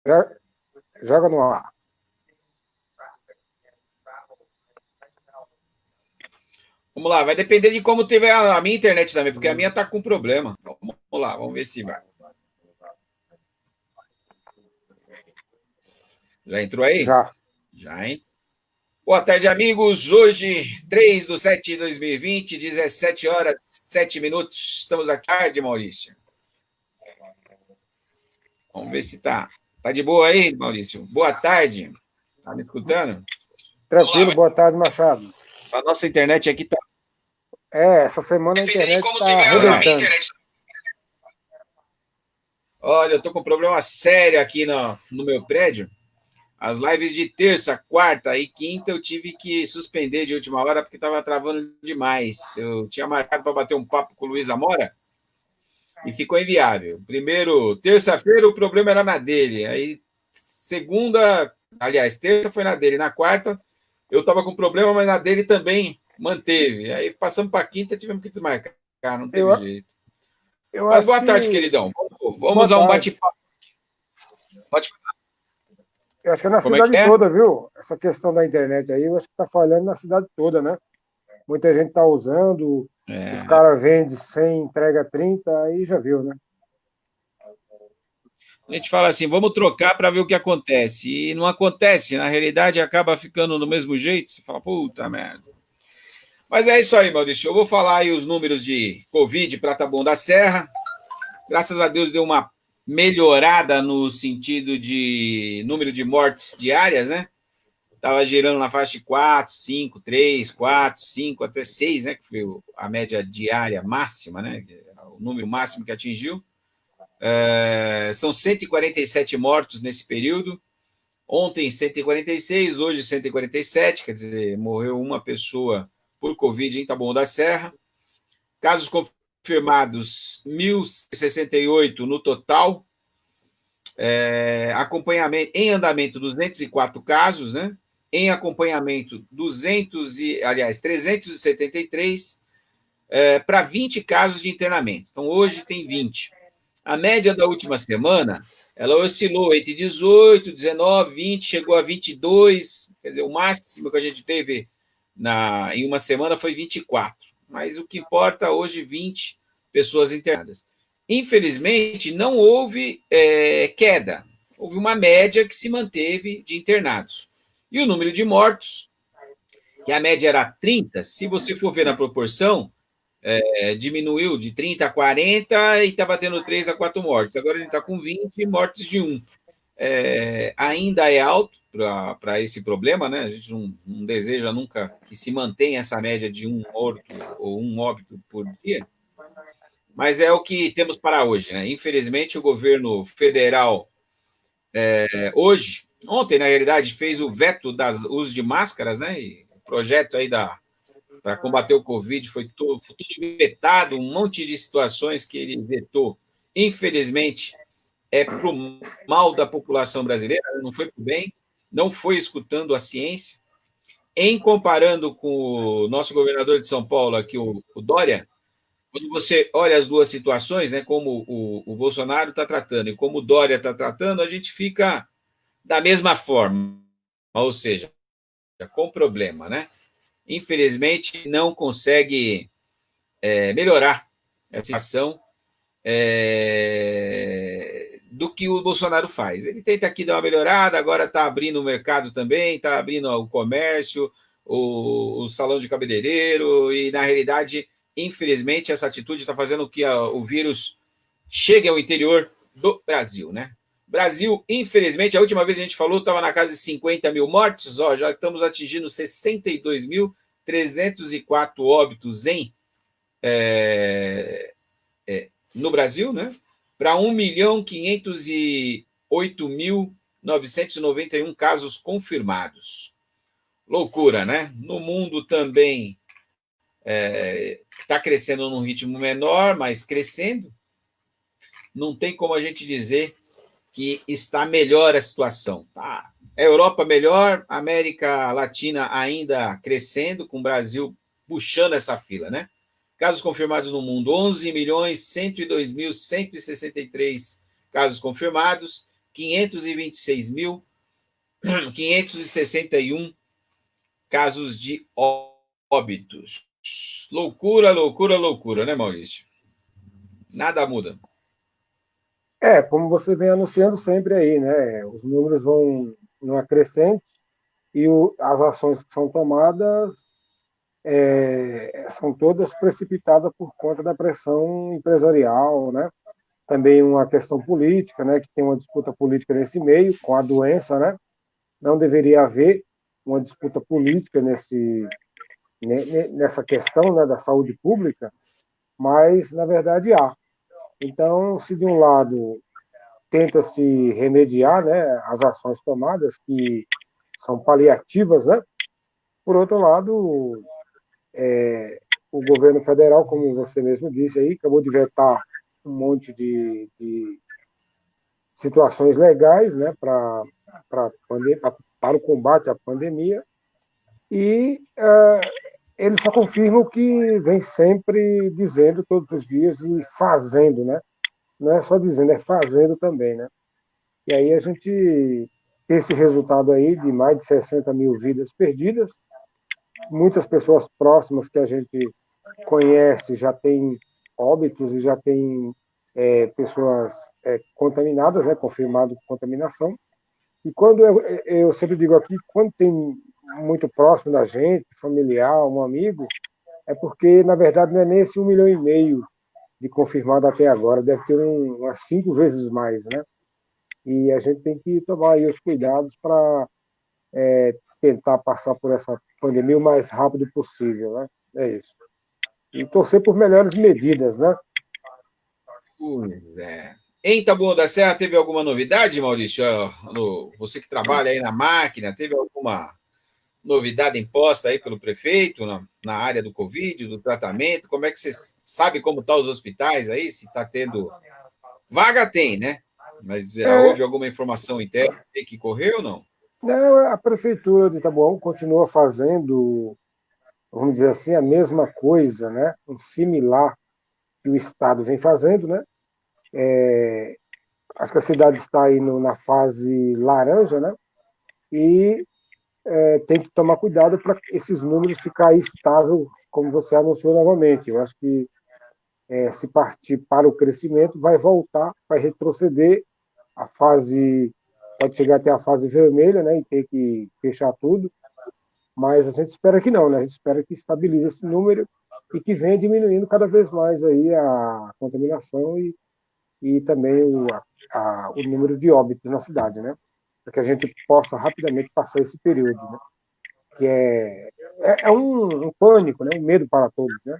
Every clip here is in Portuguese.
Já- Joga no ar. Vamos lá, vai depender de como tiver a minha internet também, porque a minha tá com problema. Vamos lá, vamos ver se vai. Já entrou aí? Já. Já, hein? Boa tarde, amigos. Hoje, 3/7/2020, 17 horas, 7 minutos. Estamos aqui tarde, Maurício. Vamos ver se tá de boa aí, Maurício. Boa tarde. Tá me escutando? Tranquilo, boa tarde, Machado. Essa nossa internet aqui tá. Essa semana a Dependendo de internet como está tiver a minha arrebentando. internet. Olha, eu tô com um problema sério aqui no meu prédio. As lives de terça, quarta e quinta eu tive que suspender de última hora porque estava travando demais. Eu tinha marcado para bater um papo com o Luiz Amora e ficou inviável. Primeiro, terça-feira o problema era na dele. Aí, segunda, aliás, terça foi na dele. Na quarta, eu estava com problema, mas na dele também manteve. Aí passamos para quinta, tivemos que desmarcar. Não teve Eu, jeito. eu Mas acho boa tarde, que. queridão. Boa Vamos a um tarde. bate-papo. Pode falar. Eu acho que é na Como é que cidade é? toda, viu? Essa questão da internet aí, eu acho que está falhando na cidade toda, né? Muita gente está usando, os É, caras vendem 100, entrega 30, aí já viu, né? a gente fala assim, vamos trocar para ver o que acontece. E não acontece, na realidade acaba ficando do mesmo jeito. Você fala, puta merda. Mas é isso aí, Maurício. Eu vou falar aí os números de Covid para Taboão da Serra. Graças a Deus deu uma melhorada no sentido de número de mortes diárias, né? Estava girando na faixa de 4, 5, 3, 4, 5, até 6, né? Que foi a média diária máxima, né? O número máximo que atingiu. São 147 mortos nesse período. Ontem 146, hoje 147, quer dizer, morreu uma pessoa por Covid em Taboão da Serra. Casos confirmados 1.068 no total. Acompanhamento em andamento 204 casos, né? Em acompanhamento 373 para 20 casos de internamento. Então hoje tem 20. A média da última semana, ela oscilou entre 18, 19, 20, chegou a 22, quer dizer, o máximo que a gente teve em uma semana foi 24. Mas o que importa hoje, 20 pessoas internadas. Infelizmente, não houve queda. Houve uma média que se manteve de internados. E o número de mortos, que a média era 30, se você for ver na proporção, diminuiu de 30 a 40 e está batendo 3 a 4 mortes. Agora ele está com 20 mortes de 1. Ainda é alto para esse problema, né? A gente não deseja nunca que se mantenha essa média de um morto ou um óbito por dia, mas é o que temos para hoje, né? Infelizmente, o governo federal, ontem, na realidade, fez o veto das uso de máscaras, né? E o projeto aí para combater o Covid foi tudo vetado, um monte de situações que ele vetou. Infelizmente, é para o mal da população brasileira, não foi para o bem, não foi escutando a ciência. Em comparando com o nosso governador de São Paulo, aqui, o Dória, quando você olha as duas situações, né, como o Bolsonaro está tratando e como o Dória está tratando, a gente fica da mesma forma, ou seja, com problema, né? Infelizmente, não consegue melhorar a situação do que o Bolsonaro faz. Ele tenta aqui dar uma melhorada, agora está abrindo o mercado também, está abrindo o comércio, o salão de cabeleireiro, e na realidade, infelizmente, essa atitude está fazendo com que o vírus chegue ao interior do Brasil, né? Brasil, infelizmente, a última vez que a gente falou estava na casa de 50 mil mortes, ó, já estamos atingindo 62.304 óbitos no Brasil, né? Para 1.508.991 casos confirmados. Loucura, né? No mundo também está crescendo num ritmo menor, mas crescendo. Não tem como a gente dizer que está melhor a situação. Tá? A Europa melhor, a América Latina ainda crescendo, com o Brasil puxando essa fila, né? Casos confirmados no mundo, 11.102.163 casos confirmados 526.561 casos de óbitos. Loucura, loucura, loucura, né, Maurício? Nada muda. Como você vem anunciando sempre aí, né? Os números vão numa crescente e as ações que são tomadas são todas precipitadas por conta da pressão empresarial, né? Também uma questão política, né? Que tem uma disputa política nesse meio, com a doença, né? Não deveria haver uma disputa política nessa questão, né, da saúde pública, mas, na verdade, há. Então, se de um lado tenta-se remediar, né, as ações tomadas, que são paliativas, né, por outro lado, o governo federal, como você mesmo disse aí, acabou de vetar um monte de situações legais, né, para o combate à pandemia, e ele só confirma o que vem sempre dizendo todos os dias e fazendo, né? Não é só dizendo, é fazendo também, né? E aí a gente tem esse resultado aí de mais de 60 mil vidas perdidas, muitas pessoas próximas que a gente conhece já têm óbitos e já tem pessoas contaminadas, né? Confirmado contaminação. E quando eu sempre digo aqui, quando tem muito próximo da gente, familiar, um amigo, é porque, na verdade, não é nem esse 1,5 milhão de confirmado até agora, deve ter umas 5 vezes mais, né? E a gente tem que tomar aí os cuidados para tentar passar por essa pandemia o mais rápido possível, né? É isso. E torcer por melhores medidas, né? Pois é. Em Taboão da Serra, teve alguma novidade, Maurício? Você que trabalha aí na máquina, teve alguma novidade imposta aí pelo prefeito na área do Covid, do tratamento? Como é que você sabe como estão os hospitais aí? Se está tendo. Vaga tem, né? Mas houve alguma informação interna aí que correu ou não? A prefeitura de Itaboão continua fazendo, vamos dizer assim, a mesma coisa, né? Um similar que o Estado vem fazendo, né? Acho que a cidade está aí na fase laranja, né? E tem que tomar cuidado para esses números ficarem estáveis, como você anunciou novamente. Eu acho que se partir para o crescimento, vai voltar, vai retroceder a fase, pode chegar até a fase vermelha, né? E ter que fechar tudo. Mas a gente espera que não, né? A gente espera que estabilize esse número e que venha diminuindo cada vez mais aí a contaminação e também o número de óbitos na cidade, né? Para que a gente possa rapidamente passar esse período, né? Que é um pânico, né? Um medo para todos, né?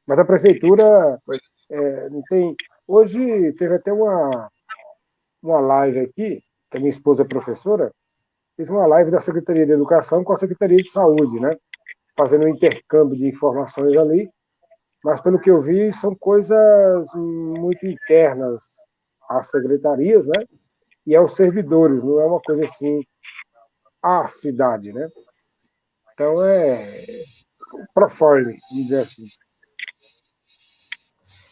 Mas a prefeitura não tem. Hoje teve até uma live aqui, que a minha esposa é professora, fez uma live da Secretaria de Educação com a Secretaria de Saúde, né? Fazendo um intercâmbio de informações ali, mas pelo que eu vi, são coisas muito internas às secretarias, né? E aos servidores, não é uma coisa assim, à cidade, né? Então é proforme, vamos dizer assim.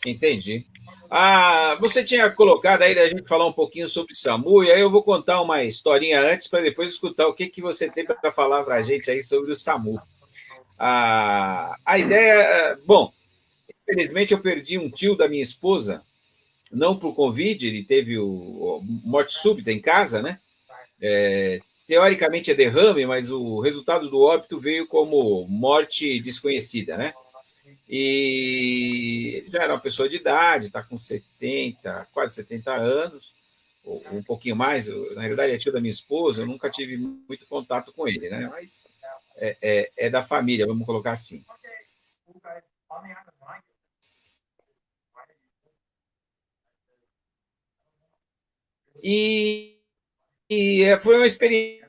Entendi. Você tinha colocado aí da gente falar um pouquinho sobre SAMU, e aí eu vou contar uma historinha antes para depois escutar o que você tem para falar para a gente aí sobre o SAMU. A ideia, bom, infelizmente eu perdi um tio da minha esposa, não por Covid, ele teve morte súbita em casa, né? Teoricamente é derrame, mas o resultado do óbito veio como morte desconhecida, né? E já era uma pessoa de idade, está com 70, quase 70 anos, ou um pouquinho mais. Na realidade, é tio da minha esposa, eu nunca tive muito contato com ele, né? Mas é da família, vamos colocar assim. E foi uma experiência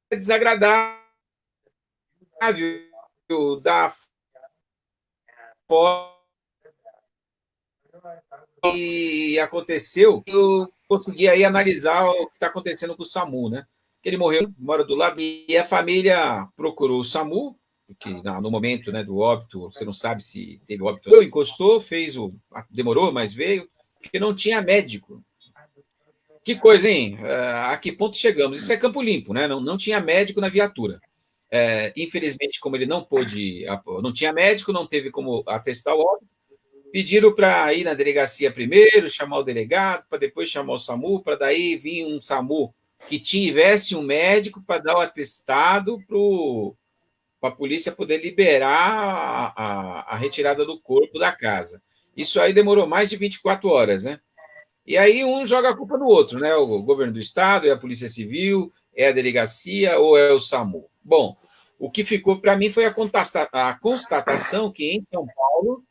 desagradável da forma que aconteceu. Eu consegui aí analisar o que está acontecendo com o SAMU, né? Que ele morreu, mora do lado, e a família procurou o SAMU, porque no momento, né, do óbito, você não sabe se teve óbito ou encostou, demorou, mas veio, porque não tinha médico. Que coisa, hein? A que ponto chegamos? Isso é Campo Limpo, né? Não tinha médico na viatura. Infelizmente, como ele não pôde, não tinha médico, não teve como atestar o óbito, pediram para ir na delegacia primeiro, chamar o delegado, para depois chamar o SAMU, para daí vir um SAMU que tivesse um médico para dar o atestado para a polícia poder liberar a retirada do corpo da casa. Isso aí demorou mais de 24 horas, né? E aí um joga a culpa no outro, né? O governo do estado, é a Polícia Civil, é a delegacia ou é o SAMU. Bom, o que ficou para mim foi a constatação que em São Paulo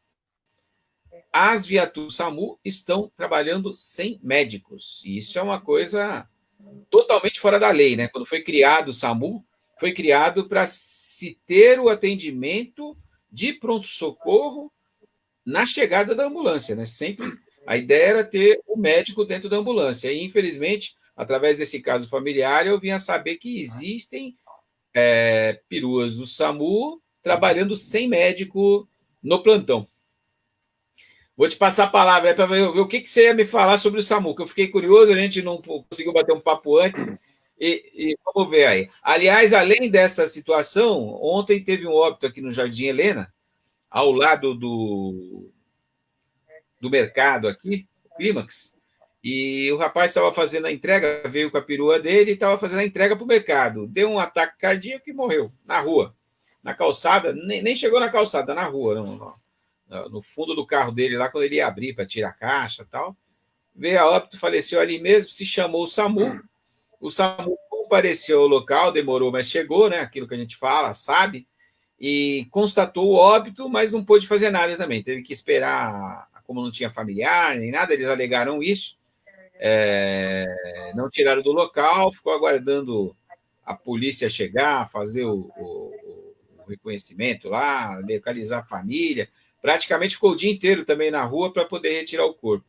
as viaturas do SAMU estão trabalhando sem médicos. E isso é uma coisa totalmente fora da lei, né? Quando foi criado o SAMU, foi criado para se ter o atendimento de pronto-socorro na chegada da ambulância, né? Sempre a ideia era ter o médico dentro da ambulância. E, infelizmente, através desse caso familiar, eu vim a saber que existem peruas do SAMU trabalhando sem médico no plantão. Vou te passar a palavra para ver o que você ia me falar sobre o SAMU, que eu fiquei curioso, a gente não conseguiu bater um papo antes, e vamos ver aí. Aliás, além dessa situação, ontem teve um óbito aqui no Jardim Helena, ao lado do mercado aqui, o Clímax, e o rapaz estava fazendo a entrega, veio com a perua dele e estava fazendo a entrega para o mercado. Deu um ataque cardíaco e morreu, na rua. Na calçada, nem chegou na calçada, na rua, no fundo do carro dele, lá quando ele ia abrir para tirar a caixa e tal. Veio a óbito, faleceu ali mesmo, se chamou o SAMU compareceu ao local, demorou, mas chegou, né? Aquilo que a gente fala, sabe? E constatou o óbito, mas não pôde fazer nada também. Teve que esperar, como não tinha familiar nem nada, eles alegaram isso. Não tiraram do local, ficou aguardando a polícia chegar, fazer o reconhecimento lá, localizar a família. Praticamente ficou o dia inteiro também na rua para poder retirar o corpo.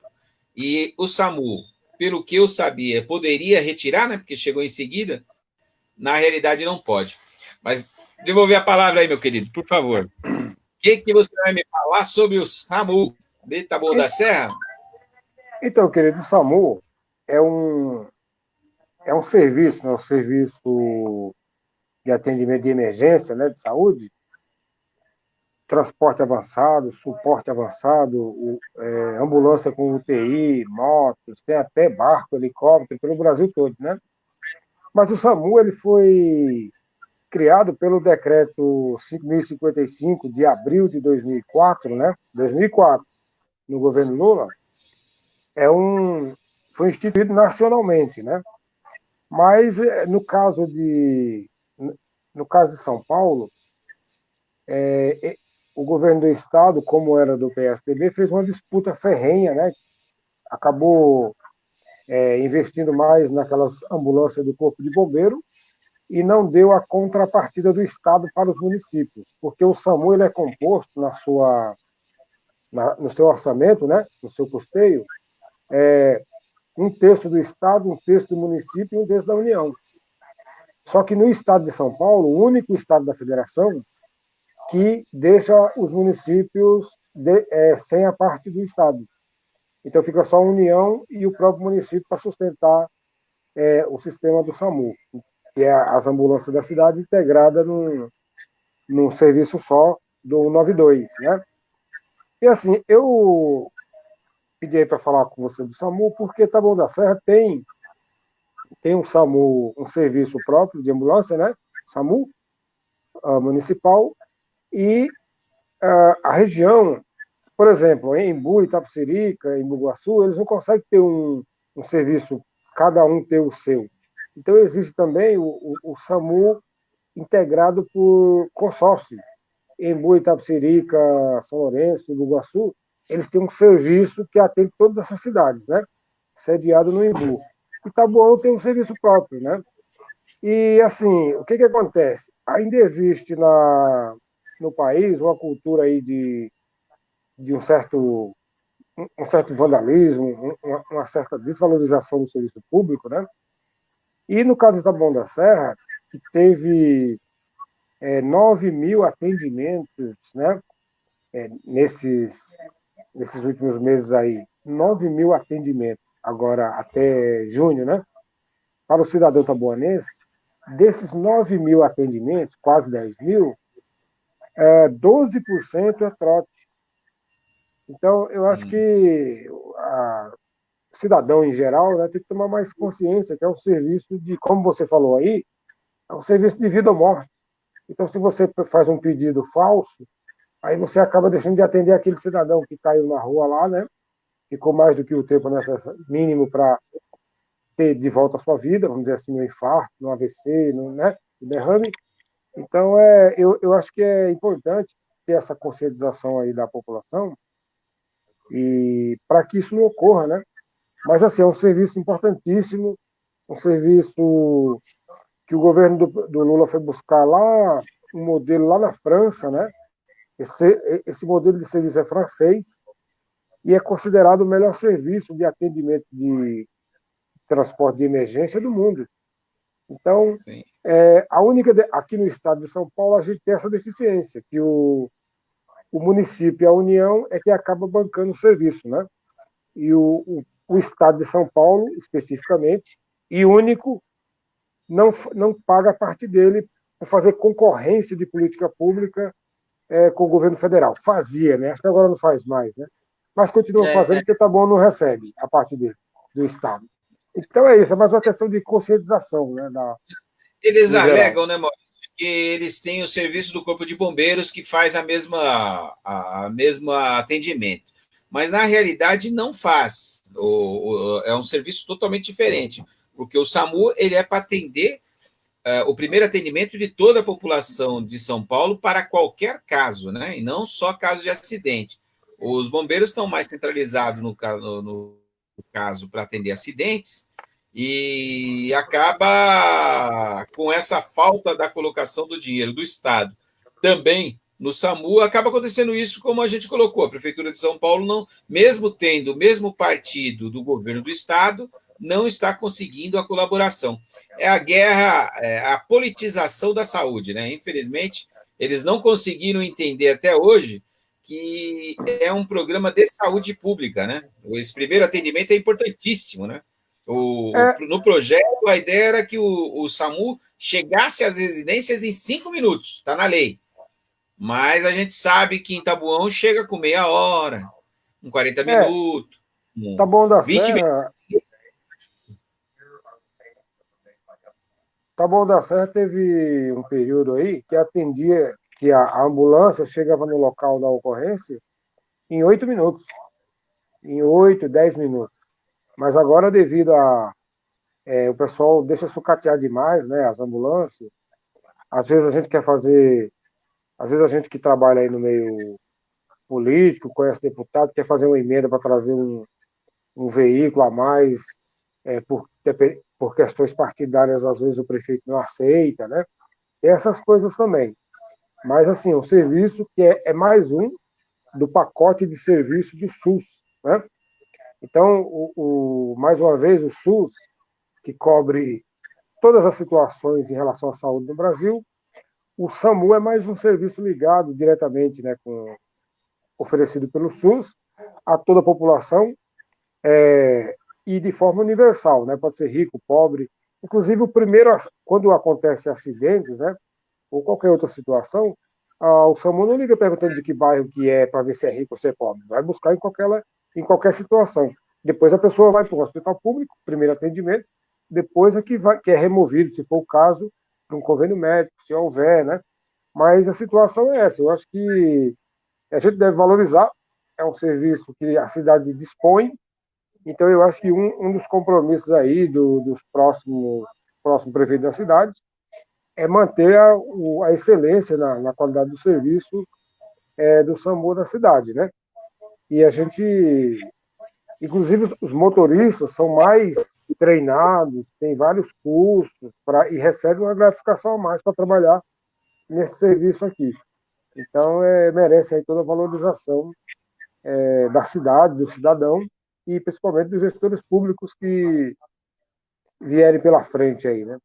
E o SAMU, pelo que eu sabia, poderia retirar, né? Porque chegou em seguida. Na realidade, não pode. Mas devolver a palavra aí, meu querido, por favor. O que você vai me falar sobre o SAMU de Taboão da Serra? Então, querido, o SAMU é um serviço, né? Um serviço de atendimento de emergência, né? De saúde, transporte avançado, suporte avançado, ambulância com UTI, motos, tem até barco, helicóptero, pelo Brasil todo, né? Mas o SAMU ele foi criado pelo decreto 5.055 de abril de 2004, né? 2004, no governo Lula, foi instituído nacionalmente, né? Mas no caso de São Paulo, o governo do estado, como era do PSDB, fez uma disputa ferrenha, né? Acabou investindo mais naquelas ambulâncias do Corpo de Bombeiro e não deu a contrapartida do estado para os municípios, porque o SAMU ele é composto no seu orçamento, né? No seu custeio, um terço do estado, um terço do município e um terço da União. Só que no estado de São Paulo, o único estado da federação que deixa os municípios sem a parte do estado. Então fica só a União e o próprio município para sustentar o sistema do SAMU, que é as ambulâncias da cidade integrada num serviço só do 192, né? E assim, eu pedi para falar com você do SAMU, porque Taboão da Serra tem um SAMU, um serviço próprio de ambulância, né? SAMU municipal, e a região, por exemplo, em Embu, Itapecerica, em Bugaçu, eles não conseguem ter um serviço, cada um ter o seu. Então existe também o SAMU integrado por consórcio. Embu, Itapecerica, São Lourenço, Bugaçu, eles têm um serviço que atende todas essas cidades, né? Sediado no Embu. Itaboão tem um serviço próprio, né? E, assim, o que acontece? Ainda existe no país uma cultura aí de um certo vandalismo, uma certa desvalorização do serviço público, né? E no caso de Taboão da Serra, que teve 9 mil atendimentos, né? Nesses últimos meses aí, 9 mil atendimentos, agora até junho, né? Para o cidadão taboanense, desses 9 mil atendimentos, quase 10 mil, 12% é trote. Então, eu acho que o cidadão em geral, né, tem que tomar mais consciência que é um serviço de, como você falou aí, é um serviço de vida ou morte. Então, se você faz um pedido falso, aí você acaba deixando de atender aquele cidadão que caiu na rua lá, né? Ficou mais do que o tempo mínimo para ter de volta a sua vida, vamos dizer assim, no infarto, no AVC, né? No derrame. Então, eu acho que é importante ter essa conscientização aí da população e para que isso não ocorra, né? Mas, assim, é um serviço importantíssimo, um serviço que o governo do Lula foi buscar lá, um modelo lá na França, né? Esse modelo de serviço é francês e é considerado o melhor serviço de atendimento de transporte de emergência do mundo. Então, a única aqui no estado de São Paulo a gente tem essa deficiência, que o município e a União é que acaba bancando o serviço, né? E o estado de São Paulo, especificamente, e único, não paga a parte dele por fazer concorrência de política pública com o governo federal. Fazia, né? Acho que agora não faz mais, né? Mas continua fazendo porque tá bom, não recebe a parte dele, do Estado. Então é isso, é mais uma questão de conscientização, né? Eles No geral. alegam, né, Maurício, que eles têm o serviço do Corpo de Bombeiros que faz a mesma atendimento. Mas na realidade não faz. É um serviço totalmente diferente, porque o SAMU ele é para atender o primeiro atendimento de toda a população de São Paulo para qualquer caso, né? E não só caso de acidente. Os bombeiros estão mais centralizados no caso para atender acidentes e acaba com essa falta da colocação do dinheiro do Estado também no SAMU, acaba acontecendo isso como a gente colocou. A Prefeitura de São Paulo, não, mesmo tendo o mesmo partido do governo do Estado, não está conseguindo a colaboração. É a guerra, a politização da saúde, né? Infelizmente, eles não conseguiram entender até hoje que é um programa de saúde pública, né? Esse primeiro atendimento é importantíssimo, né? No projeto, a ideia era que o SAMU chegasse às residências em 5 minutos, está na lei. Mas a gente sabe que em Tabuão chega com meia hora, com 40 minutos, com Taboão da 20 minutos. Serra, Taboão da Serra teve um período aí que atendia, que a ambulância chegava no local da ocorrência em 8 minutos, em 8, 10 minutos. Mas agora, devido o pessoal deixa sucatear demais, né, as ambulâncias, às vezes a gente quer fazer, às vezes a gente que trabalha aí no meio político, conhece deputado, quer fazer uma emenda para trazer um veículo a mais, por questões partidárias, às vezes o prefeito não aceita, né? Essas coisas também. Mas, assim, o serviço que é mais um do pacote de serviço do SUS, né? Então, mais uma vez, o SUS, que cobre todas as situações em relação à saúde no Brasil, o SAMU é mais um serviço ligado diretamente, né, oferecido pelo SUS a toda a população e de forma universal, né? Pode ser rico, pobre. Inclusive, quando acontece acidentes, né, ou qualquer outra situação, o SAMU não liga perguntando de que bairro que é para ver se é rico ou se é pobre. Vai buscar em qualquer situação. Depois a pessoa vai para o hospital público, primeiro atendimento, depois que é removido, se for o caso, para um convênio médico, se houver, né? Mas a situação é essa. Eu acho que a gente deve valorizar. É um serviço que a cidade dispõe. Então, eu acho que um dos compromissos aí dos próximos prefeitos da cidade é manter a excelência na qualidade do serviço do SAMU da cidade, né? E a gente, inclusive os motoristas são mais treinados, têm vários cursos e recebem uma gratificação a mais para trabalhar nesse serviço aqui. Então, merece aí toda a valorização da cidade, do cidadão e principalmente dos gestores públicos que vierem pela frente aí, né?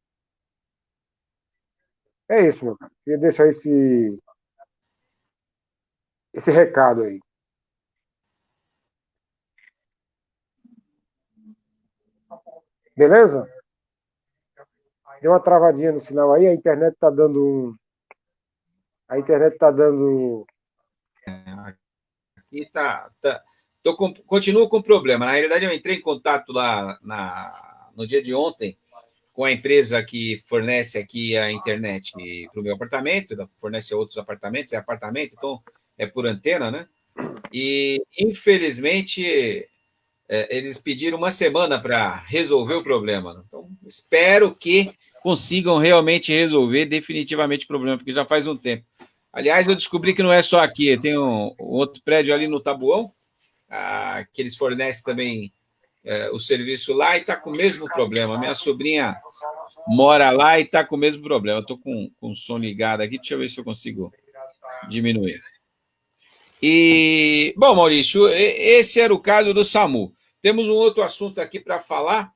É isso, meu cara. Queria deixar esse recado aí. Beleza? Deu uma travadinha no sinal aí, a internet está dando a internet está dando. Aqui continuo com problema. Na realidade, eu entrei em contato lá no dia de ontem com a empresa que fornece aqui a internet para o meu apartamento, fornece a outros apartamentos, é apartamento, então é por antena, né? E, infelizmente, eles pediram uma semana para resolver o problema. Então, espero que consigam realmente resolver definitivamente o problema, porque já faz um tempo. Aliás, eu descobri que não é só aqui, tem um outro prédio ali no Tabuão, que eles fornecem também o serviço lá e está com o mesmo problema. Minha sobrinha mora lá e está com o mesmo problema. Estou com o som ligado aqui, deixa eu ver se eu consigo diminuir. E, bom, Maurício, esse era o caso do SAMU. Temos um outro assunto aqui para falar,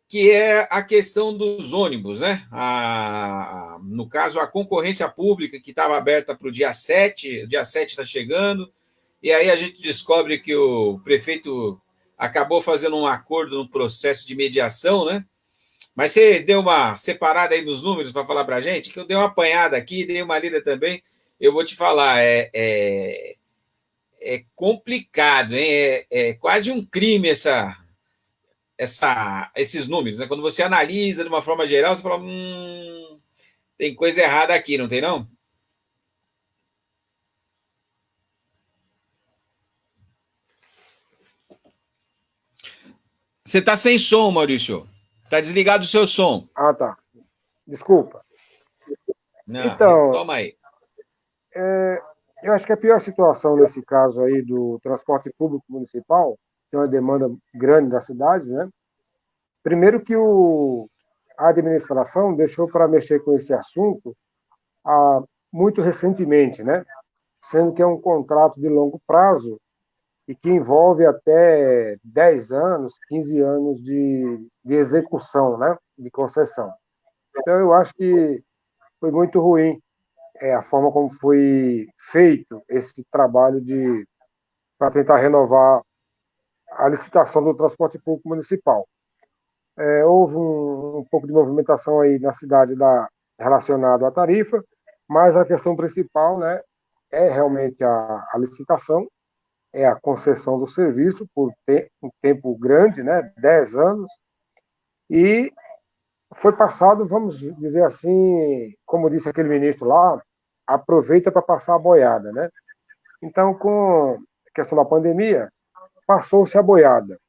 que é a questão dos ônibus, né? No caso, a concorrência pública que estava aberta para o dia 7 está chegando, e aí a gente descobre que o prefeito acabou fazendo um acordo no processo de mediação, né? Mas você deu uma separada aí nos números para falar para a gente, que eu dei uma apanhada aqui, dei uma lida também. Eu vou te falar, é complicado, hein? É quase um crime esses números, né? Quando você analisa de uma forma geral, você fala, tem coisa errada aqui, não tem não? Você está sem som, Maurício. Está desligado o seu som. Ah, tá. Desculpa. Não, Então, retoma aí. eu acho que a pior situação nesse caso aí do transporte público municipal, que é uma demanda grande da cidade, né? Primeiro que a administração deixou para mexer com esse assunto muito recentemente, né? Sendo que é um contrato de longo prazo e que envolve até 10 anos, 15 anos de execução, né? De concessão. Então, eu acho que foi muito ruim a forma como foi feito esse trabalho para tentar renovar a licitação do transporte público municipal. Houve um pouco de movimentação aí na cidade relacionado à tarifa, mas a questão principal, né, é realmente a licitação, é a concessão do serviço por um tempo grande, né, 10 anos, e foi passado, vamos dizer assim, como disse aquele ministro lá, aproveita para passar a boiada, né? Então, com a questão da pandemia, passou-se a boiada.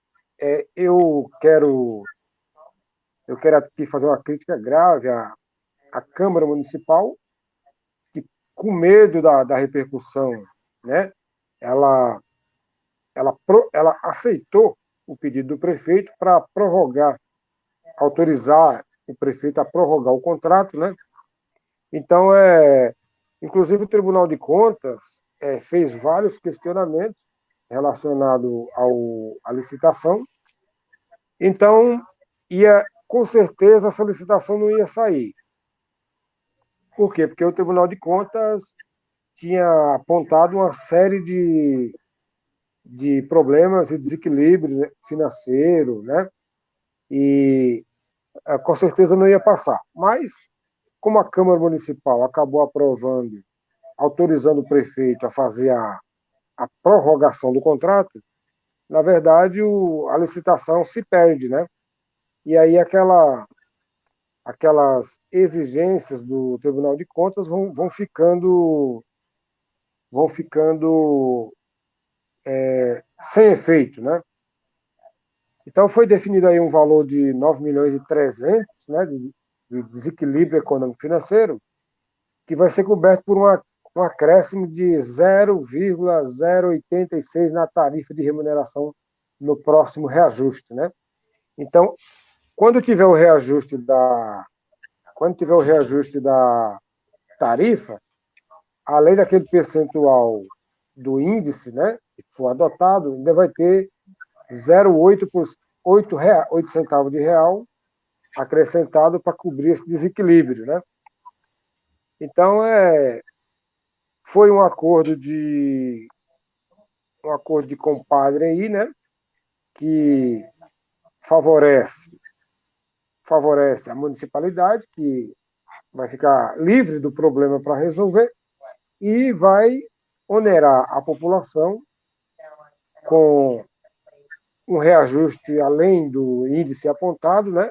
É, eu quero eu quero aqui fazer uma crítica grave à Câmara Municipal, que, com medo da repercussão, né, ela, ela aceitou o pedido do prefeito para prorrogar, autorizar o prefeito a prorrogar o contrato, né? Então, inclusive o Tribunal de Contas fez vários questionamentos relacionados à licitação. Então, com certeza essa licitação não ia sair. Por quê? Porque o Tribunal de Contas tinha apontado uma série de problemas e desequilíbrios financeiros, né? E com certeza não ia passar. Mas, como a Câmara Municipal acabou aprovando, autorizando o prefeito a fazer a prorrogação do contrato, na verdade a licitação se perde, né? E aí aquelas exigências do Tribunal de Contas vão ficando sem efeito, né? Então foi definido aí um valor de 9 milhões e 300, né, de desequilíbrio econômico financeiro, que vai ser coberto por um acréscimo de 0,086 na tarifa de remuneração no próximo reajuste, né? Então, quando tiver o reajuste da tarifa, além daquele percentual do índice, né, que for adotado, ainda vai ter 0,8 por 8 centavos de real acrescentado para cobrir esse desequilíbrio, né? Então, foi um acordo de compadre aí, né? Que favorece, favorece a municipalidade, que vai ficar livre do problema para resolver, e vai onerar a população com um reajuste além do índice apontado, né?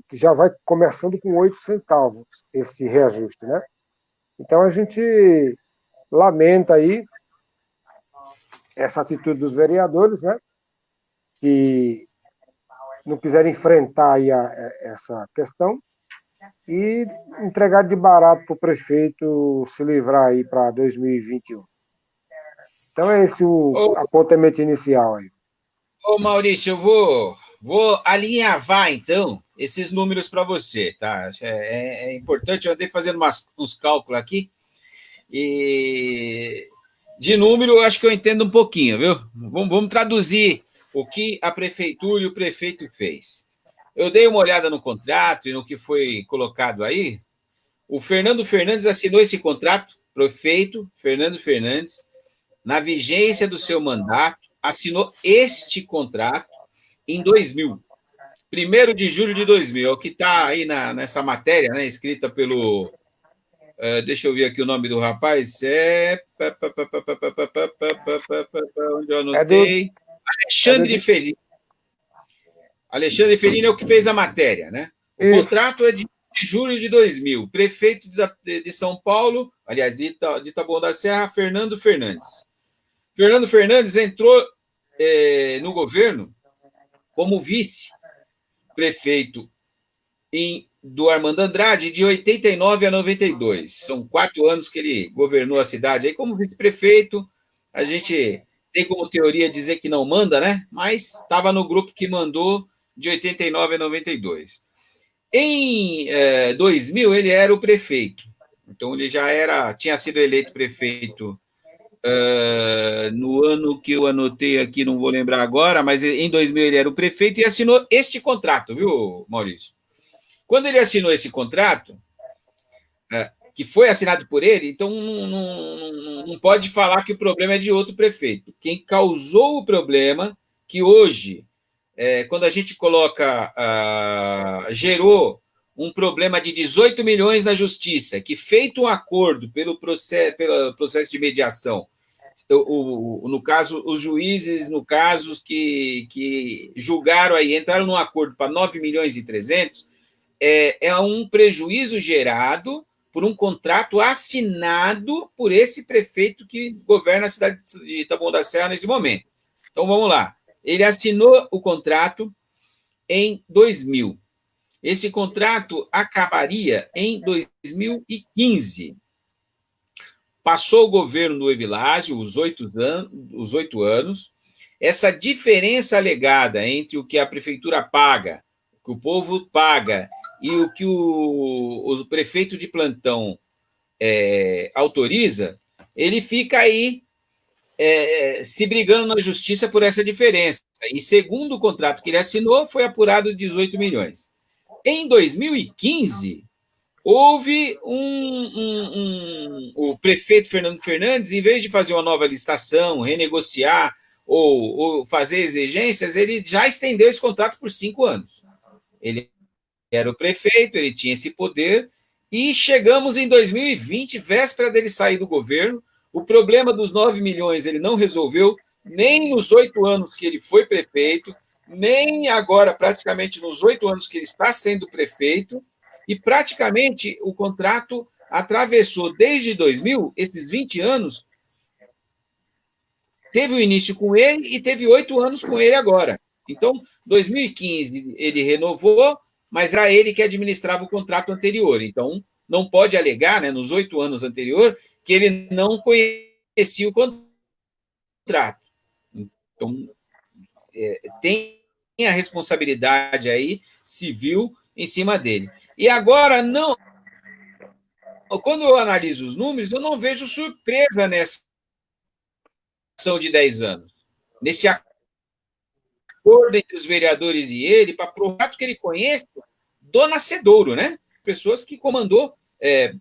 Que já vai começando com 8 centavos esse reajuste, né? Então a gente lamenta aí essa atitude dos vereadores, né? Que não quiseram enfrentar aí essa questão e entregar de barato para o prefeito se livrar aí para 2021. Então é esse o Ô, apontamento inicial aí. ô Maurício, eu vou alinhavar, então, esses números para você, tá? É importante, eu andei fazendo uns cálculos aqui, e de número eu acho que eu entendo um pouquinho, viu? Vamos traduzir o que a prefeitura e o prefeito fez. Eu dei uma olhada no contrato e no que foi colocado aí. O Fernando Fernandes assinou esse contrato, prefeito Fernando Fernandes, na vigência do seu mandato, assinou este contrato em 2000, 1º de julho de 2000, é o que está aí nessa matéria, né, escrita pelo. Deixa eu ver aqui o nome do rapaz. Onde eu É do, anotei. é do, Alexandre Ferrini. Alexandre Ferrini é o que fez a matéria, né? O isso, contrato é de julho de 2000. Prefeito de São Paulo, aliás, de Taboão da Serra, Fernando Fernandes. Fernando Fernandes entrou no governo como vice-prefeito do Armando Andrade de 89 a 92. São 4 anos que ele governou a cidade. Aí, como vice-prefeito, a gente tem como teoria dizer que não manda, né? Mas estava no grupo que mandou de 89 a 92. Em 2000, ele era o prefeito. Então, ele já tinha sido eleito prefeito no ano que eu anotei aqui, não vou lembrar agora, mas em 2000 ele era o prefeito e assinou este contrato, viu, Maurício? Quando ele assinou esse contrato, que foi assinado por ele, então não pode falar que o problema é de outro prefeito. Quem causou o problema, que hoje, quando a gente coloca, gerou um problema de 18 milhões na justiça, que feito um acordo pelo processo de mediação, no caso, os juízes, no caso, que julgaram aí, entraram num acordo para 9 milhões e 300, é um prejuízo gerado por um contrato assinado por esse prefeito que governa a cidade de Taboão da Serra nesse momento. Então, vamos lá. Ele assinou o contrato em 2000. Esse contrato acabaria em 2015. Passou o governo do Evilásio, os 8 anos. Essa diferença alegada entre o que a prefeitura paga, o que o povo paga, e o que o prefeito de plantão autoriza, ele fica aí se brigando na justiça por essa diferença. E segundo o contrato que ele assinou, foi apurado 18 milhões. Em 2015, houve o prefeito Fernando Fernandes, em vez de fazer uma nova licitação, renegociar ou fazer exigências, ele já estendeu esse contrato por 5 anos. Ele era o prefeito, ele tinha esse poder, e chegamos em 2020, véspera dele sair do governo. O problema dos 9 milhões ele não resolveu, nem nos 8 anos que ele foi prefeito, nem agora, praticamente nos 8 anos que ele está sendo prefeito, e praticamente o contrato atravessou desde 2000, esses 20 anos, teve o início com ele e teve 8 anos com ele agora. Então, 2015 ele renovou, mas era ele que administrava o contrato anterior. Então, não pode alegar, né, nos 8 anos anterior, que ele não conhecia o contrato. Então, tem a responsabilidade aí civil em cima dele. E agora, não. Quando eu analiso os números, eu não vejo surpresa nessa ação de 10 anos. Nesse acordo entre os vereadores e ele, para provar que ele conhece do nascedouro, né? Pessoas que comandou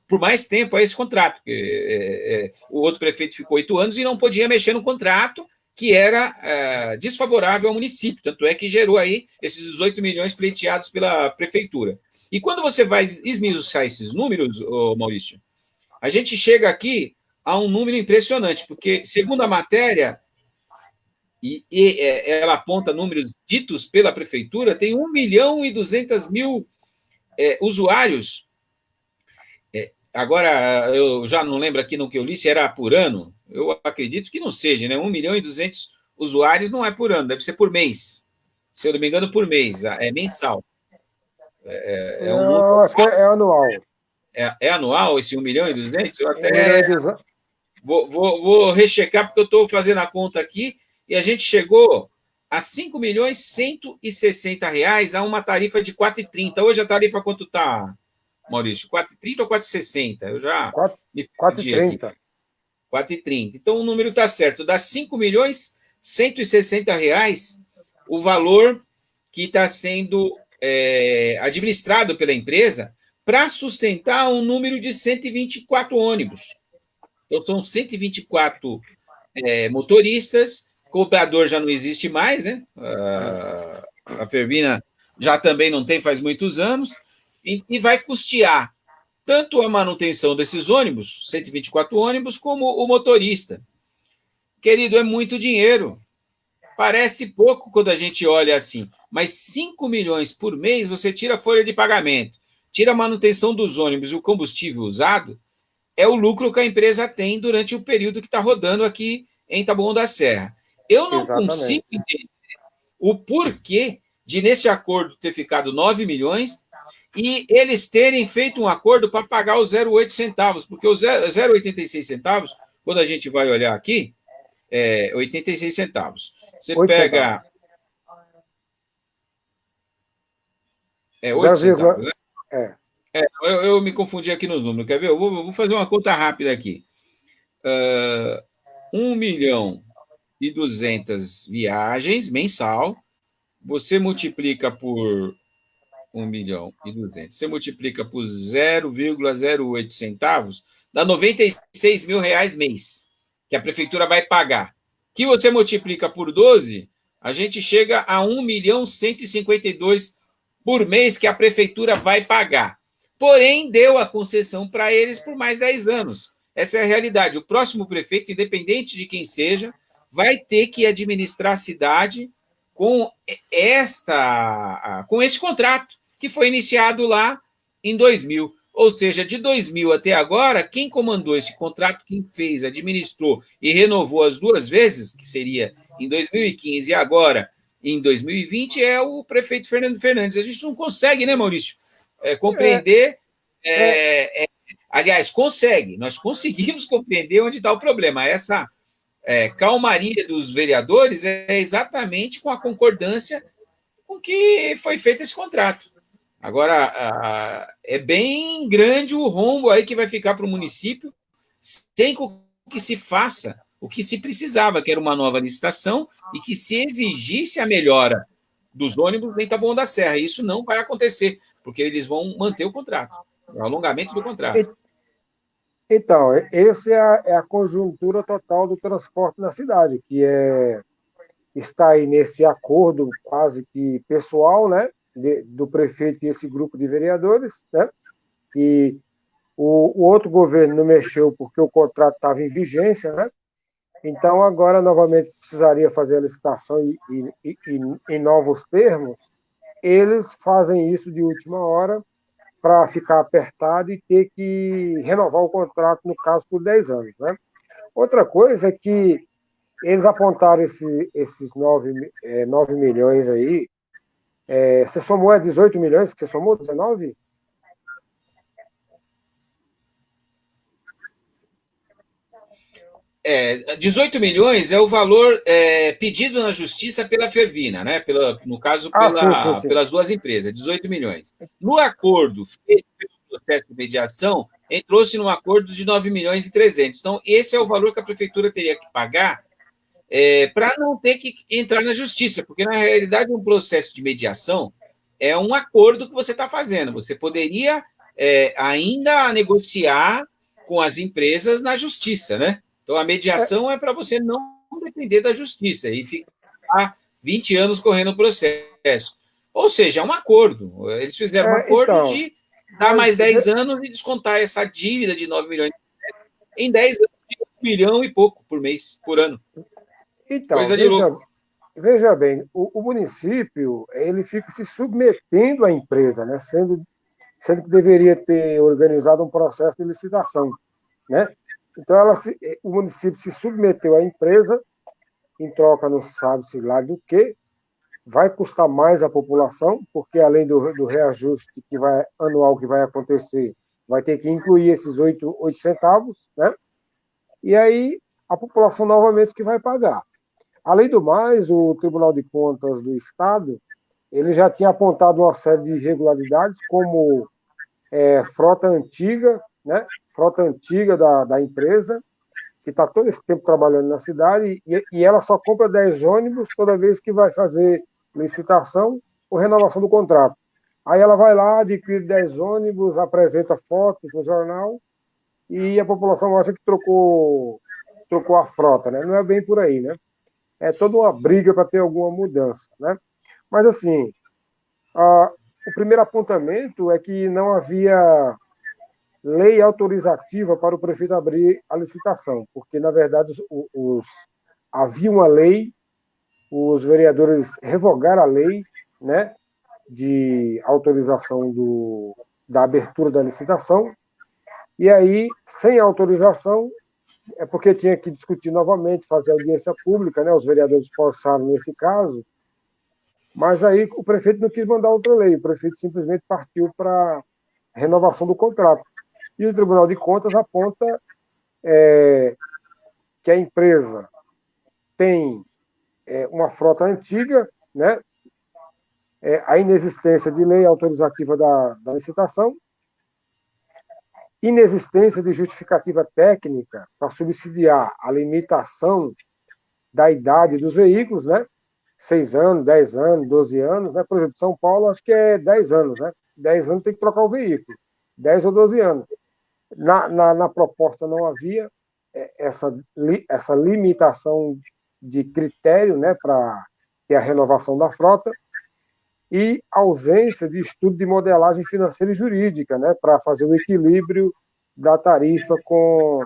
por mais tempo a esse contrato, porque o outro prefeito ficou 8 anos e não podia mexer no contrato, que era desfavorável ao município, tanto é que gerou aí esses 18 milhões pleiteados pela prefeitura. E quando você vai esmiuçar esses números, Maurício, a gente chega aqui a um número impressionante, porque, segundo a matéria, ela aponta números ditos pela prefeitura, tem 1.200.000 usuários. Agora, eu já não lembro aqui no que eu li se era por ano. Eu acredito que não seja, né? 1.200.000 usuários não é por ano, deve ser por mês. Se eu não me engano, por mês, é mensal. Um não, acho que é anual. É anual esse 1.200.000? Eu até 1.200.000. vou rechecar, porque eu estou fazendo a conta aqui, e a gente chegou a R$ 5.160.000 a uma tarifa de R$ 4,30. Hoje a tarifa quanto está, Maurício? 4,30 ou 4,60? Eu já me perdi aqui. 4,30. Então o número está certo. Dá R$ 5.160.000 o valor que está sendo administrado pela empresa para sustentar um número de 124 ônibus. Então, são 124 motoristas, cobrador já não existe mais, né? A Fervina já também não tem faz muitos anos, e vai custear tanto a manutenção desses ônibus, 124 ônibus, como o motorista. Querido, é muito dinheiro. Parece pouco quando a gente olha assim, mas 5 milhões por mês você tira a folha de pagamento, tira a manutenção dos ônibus e o combustível usado, é o lucro que a empresa tem durante o período que está rodando aqui em Taboão da Serra. Eu não consigo entender o porquê de, nesse acordo, ter ficado 9 milhões e eles terem feito um acordo para pagar os 0,8 centavos, porque os 0,86 centavos, quando a gente vai olhar aqui, 86 centavos. Você pega... Centavos. 8 centavos, né? Eu me confundi aqui nos números, quer ver? Eu vou fazer uma conta rápida aqui. 1.200.000 viagens mensal, você multiplica por 1.200.000, você multiplica por 0,08 centavos, dá R$ 96.000 mês, que a prefeitura vai pagar. Que você multiplica por 12, a gente chega a 1.152.000 por mês que a prefeitura vai pagar. Porém, deu a concessão para eles por mais 10 anos. Essa é a realidade. O próximo prefeito, independente de quem seja, vai ter que administrar a cidade com esse contrato, que foi iniciado lá em 2000. Ou seja, de 2000 até agora, quem comandou esse contrato, quem fez, administrou e renovou as 2 vezes, que seria em 2015 e agora em 2020, é o prefeito Fernando Fernandes. A gente não consegue, né, Maurício? Compreender. Aliás, consegue. Nós conseguimos compreender onde está o problema. Essa calmaria dos vereadores é exatamente com a concordância com que foi feito esse contrato. Agora, é bem grande o rombo aí que vai ficar para o município, sem que se faça o que se precisava, que era uma nova licitação e que se exigisse a melhora dos ônibus em Taboão da Serra. Isso não vai acontecer, porque eles vão manter o contrato, o alongamento do contrato. Então, essa é a conjuntura total do transporte na cidade, que está aí nesse acordo quase que pessoal, né, do prefeito e esse grupo de vereadores, né, e o outro governo não mexeu porque o contrato estava em vigência, né, então agora novamente precisaria fazer a licitação e em novos termos, eles fazem isso de última hora para ficar apertado e ter que renovar o contrato, no caso, por 10 anos. Né? Outra coisa é que eles apontaram esses 9 milhões aí. Você somou 18 milhões, que você somou 19? É, 18 milhões é o valor pedido na justiça pela Fervina, né? No caso, sim. pelas 2 empresas, 18 milhões. No acordo feito pelo processo de mediação, entrou-se num acordo de 9 milhões e 300. Então, esse é o valor que a prefeitura teria que pagar para não ter que entrar na justiça, porque, na realidade, um processo de mediação é um acordo que você está fazendo. Você poderia ainda a negociar com as empresas na justiça, né? Então, a mediação é para você não depender da justiça e ficar 20 anos correndo o processo. Ou seja, é um acordo. Eles fizeram um acordo Então, de dar mais 10 anos e descontar essa dívida de 9 milhões em 10 anos, 1 milhão e pouco por mês, por ano. então Coisa de louco. veja bem, o município ele fica se submetendo à empresa, né? Sendo que deveria ter organizado um processo de licitação, né? Então o município se submeteu à empresa em troca, não sabe-se lá do que, vai custar mais à população, porque além do reajuste anual que vai acontecer, vai ter que incluir esses 8 centavos, né? E aí a população novamente que vai pagar. Além do mais, o Tribunal de Contas do Estado ele já tinha apontado uma série de irregularidades, como frota antiga, né? Frota antiga da empresa, que está todo esse tempo trabalhando na cidade, e ela só compra 10 ônibus toda vez que vai fazer licitação ou renovação do contrato. Aí ela vai lá, adquire 10 ônibus, apresenta fotos no jornal, e a população acha que trocou a frota, né? Não é bem por aí, né? É toda uma briga para ter alguma mudança, né? Mas, assim, o primeiro apontamento é que não havia lei autorizativa para o prefeito abrir a licitação, porque, na verdade, havia uma lei, os vereadores revogaram a lei, né, de autorização da abertura da licitação, e aí, sem autorização, é porque tinha que discutir novamente, fazer audiência pública, né, os vereadores forçaram nesse caso, mas aí o prefeito não quis mandar outra lei, o prefeito simplesmente partiu para renovação do contrato. E o Tribunal de Contas aponta que a empresa tem uma frota antiga, né? A inexistência de lei autorizativa da licitação, inexistência de justificativa técnica para subsidiar a limitação da idade dos veículos, né? 6 anos, 10 anos, 12 anos, né? Por exemplo, São Paulo acho que é 10 anos, né? 10 anos tem que trocar o veículo, 10 ou 12 anos. Na proposta não havia essa limitação de critério, né, para ter a renovação da frota, e ausência de estudo de modelagem financeira e jurídica, né, para fazer o equilíbrio da tarifa com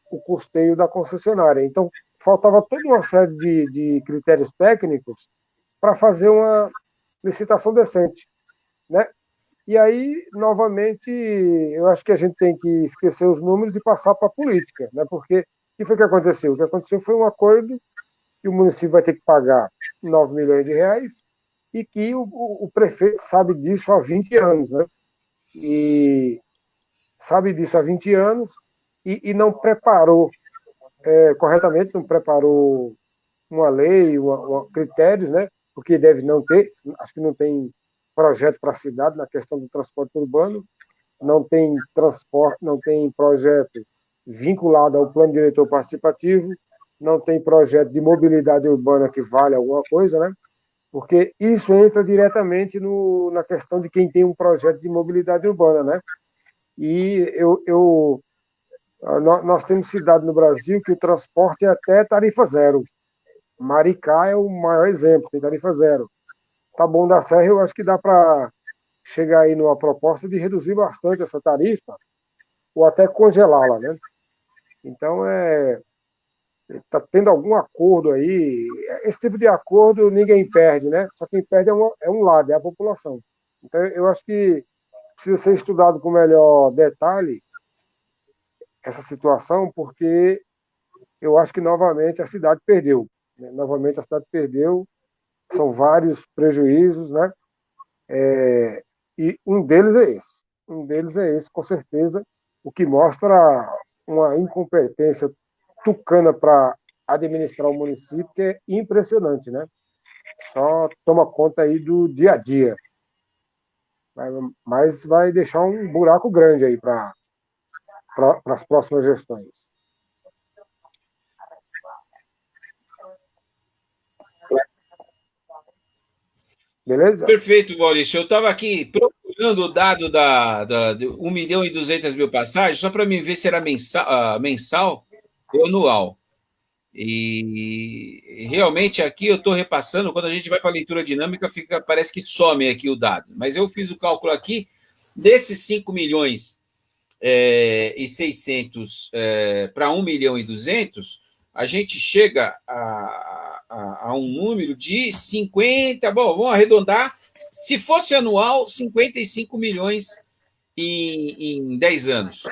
o custeio da concessionária. Então, faltava toda uma série de critérios técnicos para fazer uma licitação decente, né? E aí, novamente, eu acho que a gente tem que esquecer os números e passar para a política, né? Porque o que foi que aconteceu? O que aconteceu foi um acordo que o município vai ter que pagar 9 milhões de reais e que o prefeito sabe disso há 20 anos, né? E sabe disso há 20 anos e não preparou corretamente, não preparou uma lei, critérios, né? Porque deve não ter, acho que não tem projeto para a cidade na questão do transporte urbano, não tem transporte, não tem projeto vinculado ao plano diretor participativo, não tem projeto de mobilidade urbana que vale alguma coisa, né? Porque isso entra diretamente na questão de quem tem um projeto de mobilidade urbana, né? E nós temos cidade no Brasil que o transporte é até tarifa zero. Maricá é o maior exemplo, tem tarifa zero. Taboão da Serra, eu acho que dá para chegar aí numa proposta de reduzir bastante essa tarifa, ou até congelá-la, né? Então, está tendo algum acordo aí. Esse tipo de acordo ninguém perde, né? Só quem perde é um lado, é a população. Então, eu acho que precisa ser estudado com melhor detalhe essa situação, porque eu acho que novamente a cidade perdeu. Né? Novamente a cidade perdeu, são vários prejuízos, né? E um deles é esse. Um deles é esse, com certeza, o que mostra uma incompetência tucana para administrar o município, que é impressionante, né? Só toma conta aí do dia a dia. Mas vai deixar um buraco grande aí para as próximas gestões. Beleza? Perfeito, Maurício. Eu estava aqui procurando o dado de 1.200.000 passagens, só para me ver se era mensal ou anual. E realmente aqui eu estou repassando, quando a gente vai para a leitura dinâmica, parece que some aqui o dado. Mas eu fiz o cálculo aqui, desses 5 milhões e 600 para 1.200.000, a gente chega a um número de 50, bom, vamos arredondar, se fosse anual, 55 milhões em 10 anos.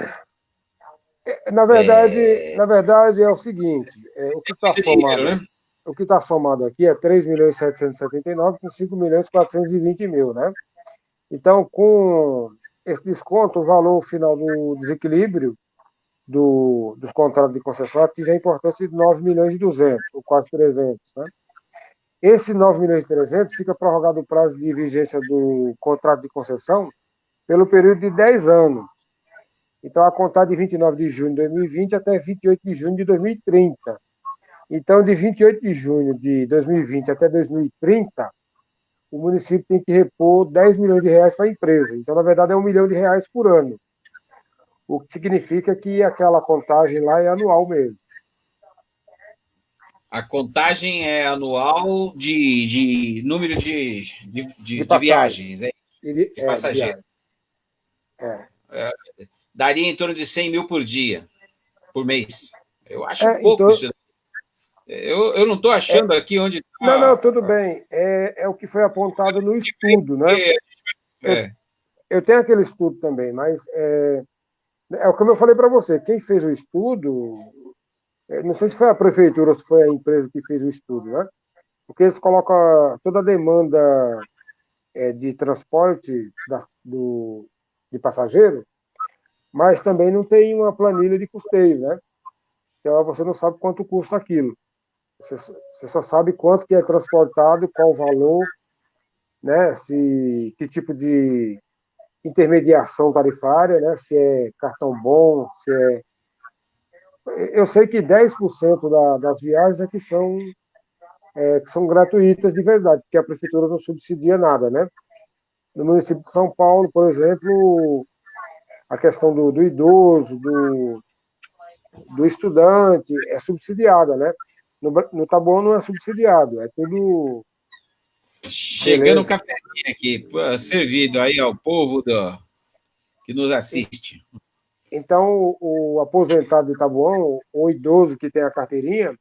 Na verdade é o seguinte, o que está Dinheiro, somado, né? o que está somado aqui é 3.779.000 com 5.420.000, né? Então, com esse desconto, o valor final do desequilíbrio dos contratos de concessão atinge a importância de 9.200.000, ou quase 300, né? Esse 9.300.000 fica prorrogado o prazo de vigência do contrato de concessão pelo período de 10 anos. Então, a contar de 29 de junho de 2020 até 28 de junho de 2030. Então, de 28 de junho de 2020 até 2030, o município tem que repor 10 milhões de reais para a empresa. Então, na verdade, é R$ 1 milhão por ano. O que significa que aquela contagem lá é anual mesmo. A contagem é anual de número De de passagem. viagens, de De passageiros. viagem. É. Daria em torno de 100 mil por dia, por mês. Eu acho pouco Então, isso. Eu não estou achando aqui onde não, está. tudo bem. É o que foi apontado no estudo, né? Eu, É, eu tenho aquele estudo também, mas como eu falei para você, quem fez o estudo, não sei se foi a prefeitura ou se foi a empresa que fez o estudo, né? Porque eles colocam toda a demanda de transporte de passageiro, mas também não tem uma planilha de custeio, né? Então você não sabe quanto custa aquilo. Você só sabe quanto que é transportado, qual o valor, né? Que tipo de intermediação tarifária, né? Se é cartão bom, se é. Eu sei que 10% das viagens que são gratuitas de verdade, porque a prefeitura não subsidia nada, né? No município de São Paulo, por exemplo, a questão do idoso, do estudante é subsidiada, né? No Taboão não é subsidiado, é tudo chegando um beleza. cafezinho aqui, servido aí ao povo que nos assiste. Então, o aposentado de Taboão, o idoso que tem a carteirinha,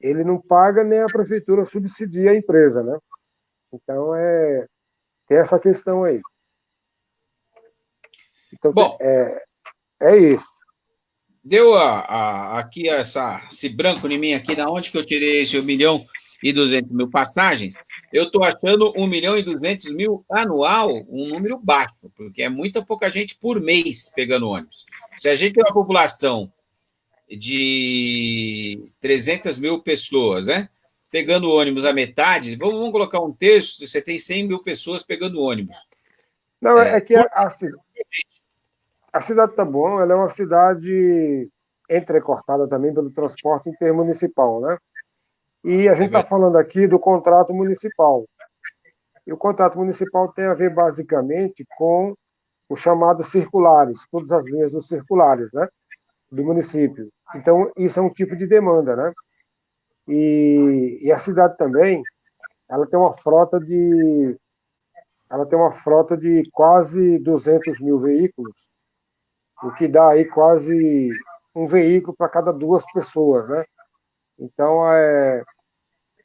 ele não paga nem a prefeitura subsidia a empresa, né? Então, tem essa questão aí. Então, Bom, é isso. deu aqui esse branco em mim aqui, da onde que eu tirei esse 1.200.000 passagens? Eu estou achando 1.200.000 anual um número baixo, porque é muita pouca gente por mês pegando ônibus. Se a gente tem uma população de 300 mil pessoas, né? Pegando ônibus a metade, vamos colocar um terço, você tem 100 mil pessoas pegando ônibus. Não, é que Por... a cidade de Taboão ela é uma cidade entrecortada também pelo transporte intermunicipal, né? E a gente está falando aqui do contrato municipal. E o contrato municipal tem a ver basicamente com os chamados circulares, todas as linhas dos circulares, né? Do município. Então, isso é um tipo de demanda, né? E a cidade também, ela tem uma frota de, ela tem uma frota de quase 200 mil veículos, o que dá aí quase um veículo para cada duas pessoas, né? Então,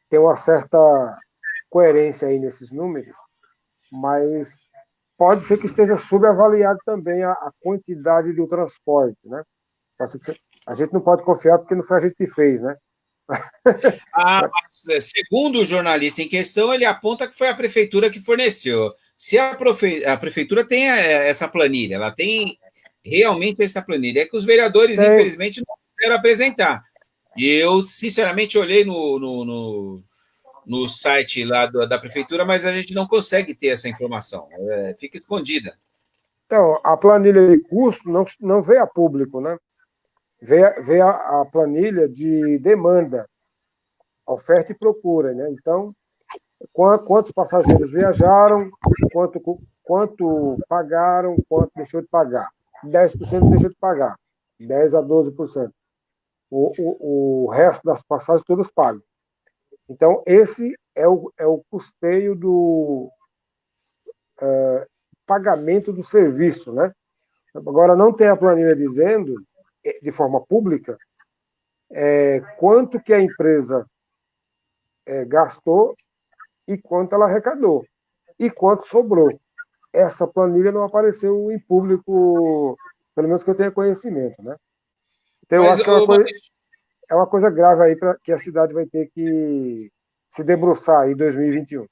tem uma certa coerência aí nesses números, mas pode ser que esteja subavaliado também a quantidade do transporte, né? A gente não pode confiar porque não foi a gente que fez, né? Mas, segundo o jornalista em questão, ele aponta que foi a prefeitura que forneceu. Se a prefeitura tem essa planilha, ela tem realmente essa planilha, é que os vereadores, Tem, infelizmente, não quiseram apresentar. E eu, sinceramente, olhei no site lá da prefeitura, mas a gente não consegue ter essa informação, fica escondida. então, a planilha de custo não veio a público, né? Veio a planilha de demanda, oferta e procura, né? Então, quantos passageiros viajaram, quanto pagaram, quanto deixou de pagar. 10% deixou de pagar, 10 a 12%. O resto das passagens todas pagam. Então, esse é o custeio do pagamento do serviço, né? Agora, não tem a planilha dizendo, de forma pública, quanto que a empresa gastou e quanto ela arrecadou e quanto sobrou. Essa planilha não apareceu em público, pelo menos que eu tenha conhecimento, né? Então, eu Mas, acho que Maurício, é uma coisa grave aí que a cidade vai ter que se debruçar em 2021.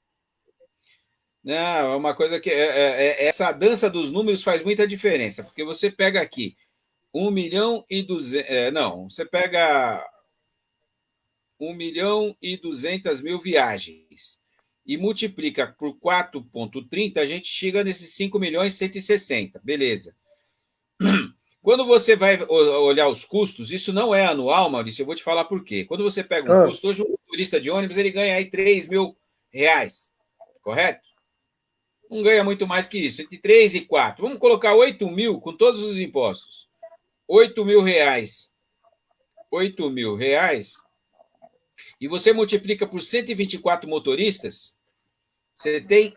não, é uma coisa que essa dança dos números faz muita diferença, porque você pega aqui 1.200.000, não, você pega 1.200.000 viagens e multiplica por 4,30, a gente chega nesses 5.160.000, beleza. Quando você vai olhar os custos, isso não é anual, Maurício, eu vou te falar por quê. Quando você pega um Ah, custo, hoje um motorista de ônibus ele ganha aí R$ 3.000, correto? Não ganha muito mais que isso, entre 3 e 4. Vamos colocar 8.000 com todos os impostos. R$ 8.000. R$ 8.000. E você multiplica por 124 motoristas, você tem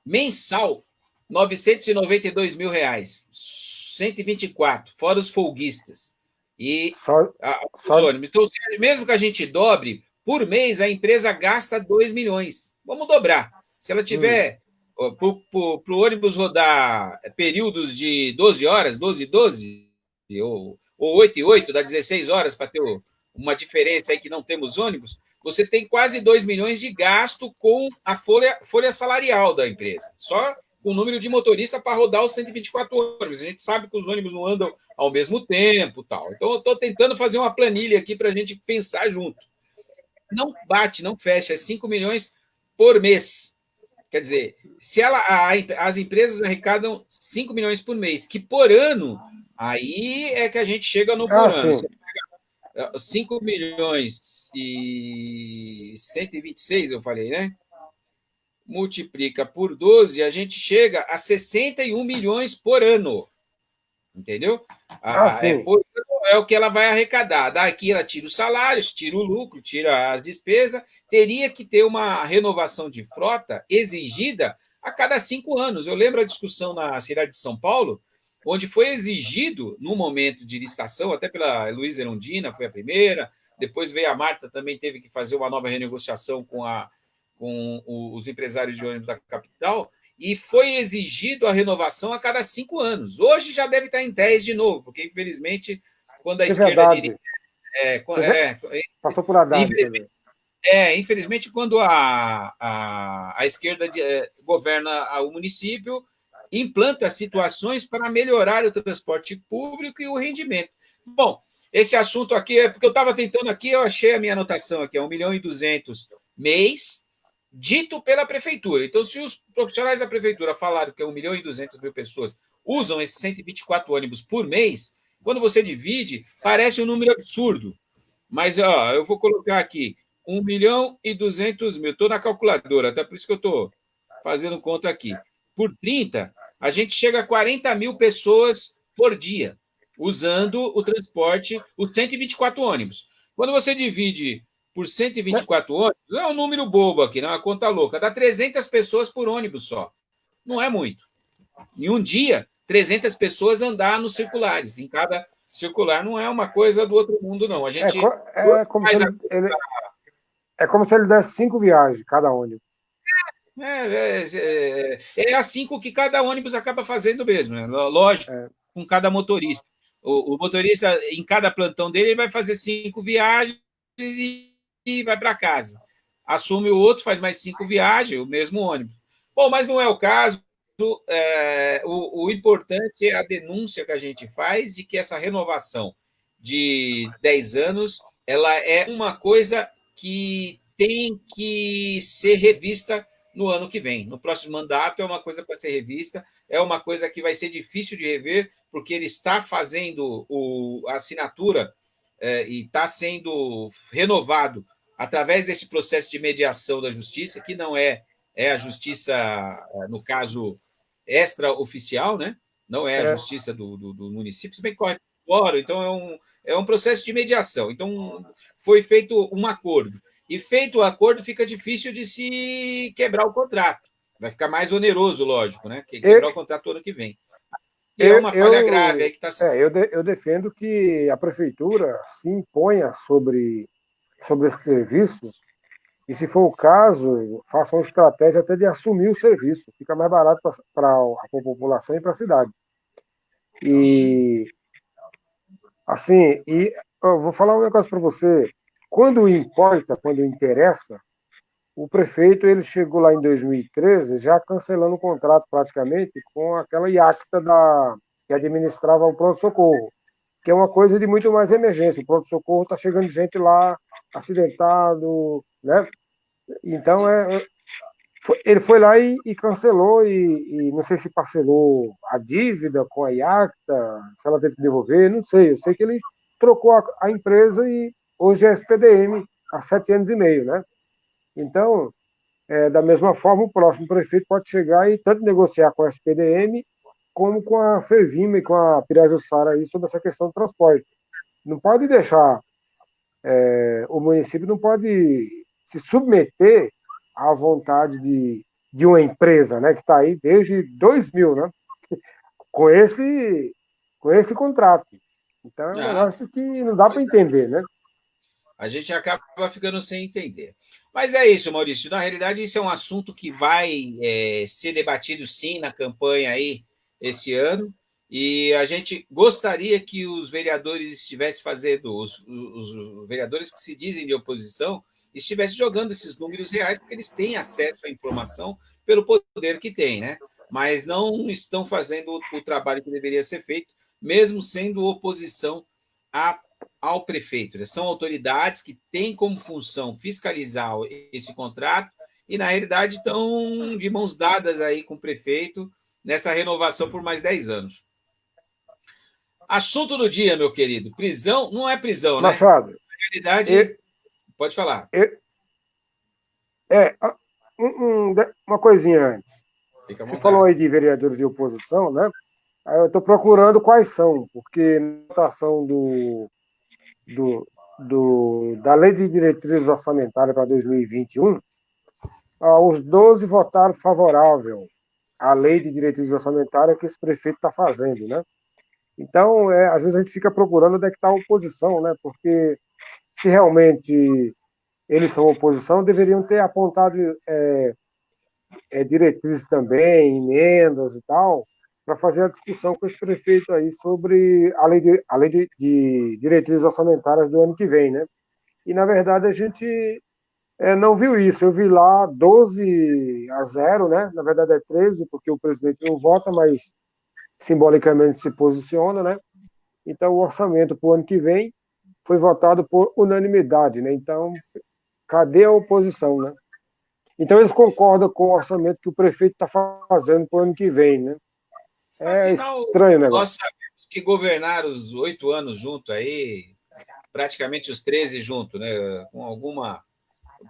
mensal R$ 992.000. 124, fora os folguistas. E só, os só, ônibus. Então, mesmo que a gente dobre, por mês a empresa gasta 2 milhões. Vamos dobrar. Se ela hum, tiver para o ônibus rodar períodos de 12 horas, 12 e 12, ou 8 e 8, dá 16 horas para ter uma diferença aí que não temos ônibus, você tem quase 2 milhões de gasto com a folha salarial da empresa. Só o número de motoristas para rodar os 124 ônibus. A gente sabe que os ônibus não andam ao mesmo tempo, tal. Então, eu estou tentando fazer uma planilha aqui para a gente pensar junto. Não bate, não fecha, é 5 milhões por mês. Quer dizer, se as empresas arrecadam 5 milhões por mês, que por ano, aí é que a gente chega no por ano. sim. Você pega 5 milhões e 126, eu falei, né? Multiplica por 12, a gente chega a 61 milhões por ano. Entendeu? Sim. É o que ela vai arrecadar. Daqui ela tira os salários, tira o lucro, tira as despesas. Teria que ter uma renovação de frota exigida a cada 5 anos. Eu lembro a discussão na cidade de São Paulo, onde foi exigido, no momento de licitação, até pela Luísa Erundina, foi a primeira, depois veio a Marta, também teve que fazer uma nova renegociação com os empresários de ônibus da capital, e foi exigido a renovação a cada 5 anos. Hoje já deve estar em 10 de novo, porque, infelizmente, quando a É esquerda verdade. dirige. É, é, Passou por Haddad infelizmente, também. infelizmente, quando a esquerda governa o município, implanta situações para melhorar o transporte público e o rendimento. Bom, esse assunto aqui é porque eu estava tentando aqui, eu achei a minha anotação aqui, é 1.200.000 mês, dito pela prefeitura. Então, se os profissionais da prefeitura falaram que é 1.200.000 pessoas usam esses 124 ônibus por mês, quando você divide, parece um número absurdo. Mas ó, eu vou colocar aqui 1.200.000. Estou na calculadora, até por isso que eu estou fazendo conta aqui. Por 30, a gente chega a 40.000 pessoas por dia usando o transporte, os 124 ônibus. Quando você divide por 124 ônibus, é um número bobo aqui, não é uma conta louca, dá 300 pessoas por ônibus só. Não é muito. Em um dia, 300 pessoas andar nos circulares. Em cada circular não é uma coisa do outro mundo, não. A É, gente é como se é como se ele desse 5 viagens cada ônibus. é assim que cada ônibus acaba fazendo mesmo, né? Lógico, É, com cada motorista. O motorista, em cada plantão dele, ele vai fazer 5 viagens e vai para casa. Assume o outro, faz mais 5 viagens, o mesmo ônibus. Bom, mas não é o caso. O importante é a denúncia que a gente faz de que essa renovação de 10 anos ela é uma coisa que tem que ser revista no ano que vem. No próximo mandato é uma coisa para ser revista, é uma coisa que vai ser difícil de rever, porque ele está fazendo a assinatura e está sendo renovado através desse processo de mediação da justiça, que não é a justiça, no caso, extraoficial, né? Não é a justiça do município, se bem que corre fora, então é um processo de mediação. Então, foi feito um acordo. E feito o acordo, fica difícil de se quebrar o contrato. Vai ficar mais oneroso, lógico, né? Quebrar o contrato ano que vem. E é uma falha grave aí que está sendo. Eu defendo que a prefeitura se imponha sobre esse serviço e, se for o caso, faça uma estratégia até de assumir o serviço. Fica mais barato para a população e para a cidade. E, assim, eu vou falar um negócio para você. Quando importa, quando interessa, o prefeito ele chegou lá em 2013 já cancelando o contrato praticamente com aquela iacta que administrava o pronto-socorro, que é uma coisa de muito mais emergência. O pronto-socorro está chegando gente lá acidentado, né? Então, ele foi lá e cancelou, e não sei se parcelou a dívida com a iacta, se ela teve que devolver, não sei. Eu sei que ele trocou a empresa e hoje é SPDM há 7 anos e meio, né? Então, da mesma forma, o próximo prefeito pode chegar e tanto negociar com a SPDM como com a Fervima e com a Pirajussara aí sobre essa questão do transporte. Não pode deixar, o município não pode se submeter à vontade de uma empresa, né, que está aí desde 2000, né, com esse contrato. Então, é um negócio que não dá para entender, né? A gente acaba ficando sem entender. Mas é isso, Maurício. Na realidade, isso é um assunto que vai ser debatido, sim, na campanha aí esse ano. E a gente gostaria que os vereadores estivessem fazendo, os vereadores que se dizem de oposição, estivessem jogando esses números reais, porque eles têm acesso à informação pelo poder que têm, né? Mas não estão fazendo o trabalho que deveria ser feito, mesmo sendo oposição ao prefeito. Né? São autoridades que têm como função fiscalizar esse contrato e, na realidade, estão de mãos dadas aí com o prefeito nessa renovação por mais 10 anos. Assunto do dia, meu querido. Prisão, não é prisão, né? Machado. Na realidade, pode falar. Uma coisinha antes. Você falou aí de vereadores de oposição, né? Aí eu estou procurando quais são, porque na votação da Lei de Diretrizes Orçamentárias para 2021, os 12 votaram favorável à Lei de Diretrizes Orçamentárias que esse prefeito está fazendo, né? Então, às vezes a gente fica procurando onde é que está a oposição, né? Porque se realmente eles são oposição, deveriam ter apontado diretrizes também, emendas e tal, para fazer a discussão com esse prefeito aí sobre a lei de diretrizes orçamentárias do ano que vem, né? E, na verdade, a gente não viu isso. Eu vi lá 12-0, né? Na verdade é 13, porque o presidente não vota, mas simbolicamente se posiciona, né? Então, o orçamento para o ano que vem foi votado por unanimidade, né? Então, cadê a oposição, né? Então, eles concordam com o orçamento que o prefeito está fazendo para o ano que vem, né? Afinal, estranho o negócio. Nós sabemos que governaram os 8 anos junto aí, praticamente os 13 junto, né? Com alguma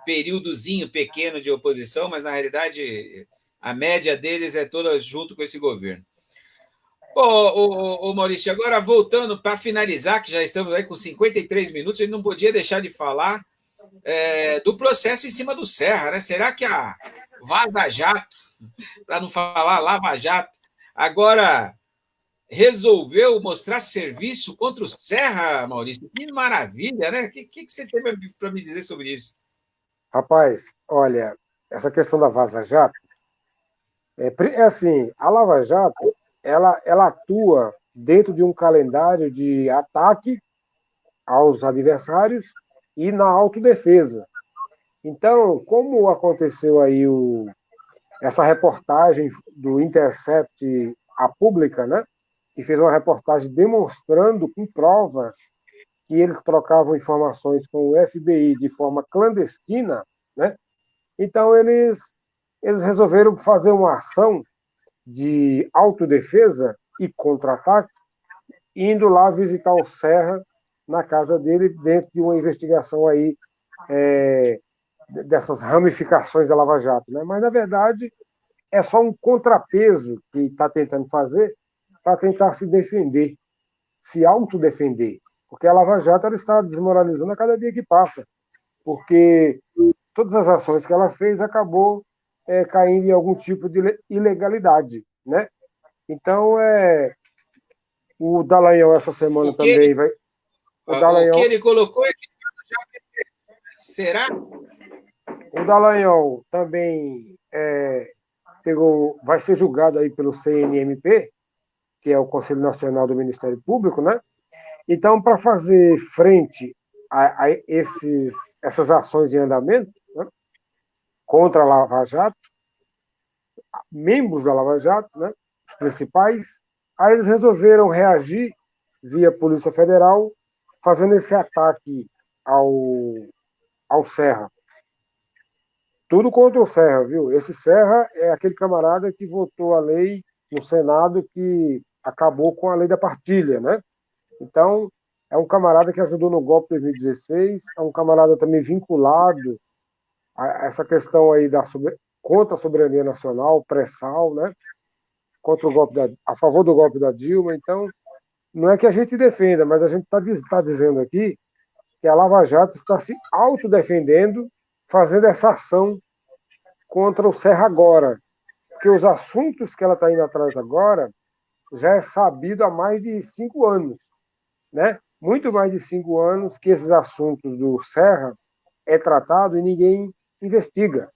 períodozinho pequeno de oposição, mas na realidade a média deles é toda junto com esse governo. Ô, Maurício, agora voltando para finalizar, que já estamos aí com 53 minutos, a gente não podia deixar de falar do processo em cima do Serra, né? Será que a Vaza Jato, para não falar Lava Jato, agora resolveu mostrar serviço contra o Serra, Maurício? Que maravilha, né? O que você tem para me dizer sobre isso? Rapaz, olha, essa questão da Vaza Jato, assim, a Lava Jato, ela atua dentro de um calendário de ataque aos adversários e na autodefesa. Então, como aconteceu aí essa reportagem do Intercept à Pública, né, que fez uma reportagem demonstrando com provas que eles trocavam informações com o FBI de forma clandestina, né? Então eles resolveram fazer uma ação de autodefesa e contra-ataque, indo lá visitar o Serra na casa dele dentro de uma investigação aí dessas ramificações da Lava Jato, né? Mas, na verdade, é só um contrapeso que está tentando fazer para tentar se defender, se autodefender. Porque a Lava Jato ela está desmoralizando a cada dia que passa. Porque todas as ações que ela fez acabou caindo em algum tipo de ilegalidade, né? Então, o Dallagnol essa semana O que ele, também vai... O o que Dallagnol, ele colocou é que será? o Dallagnol também vai ser julgado aí pelo CNMP, que é o Conselho Nacional do Ministério Público, né? Então, para fazer frente a essas ações em andamento, né, contra a Lava Jato, membros da Lava Jato, né, os principais, aí eles resolveram reagir via Polícia Federal, fazendo esse ataque ao Serra. Tudo contra o Serra, viu? Esse Serra é aquele camarada que votou a lei no Senado que acabou com a lei da partilha, né? Então, é um camarada que ajudou no golpe de 2016, é um camarada também vinculado a essa questão aí contra a soberania nacional, pré-sal, né? Contra o golpe a favor do golpe da Dilma. Então, não é que a gente defenda, mas a gente está dizendo aqui que a Lava Jato está se autodefendendo, fazendo essa ação contra o Serra agora. Porque os assuntos que ela está indo atrás agora já é sabido há mais de 5 anos, né? Muito mais de 5 anos que esses assuntos do Serra é tratado e ninguém investiga.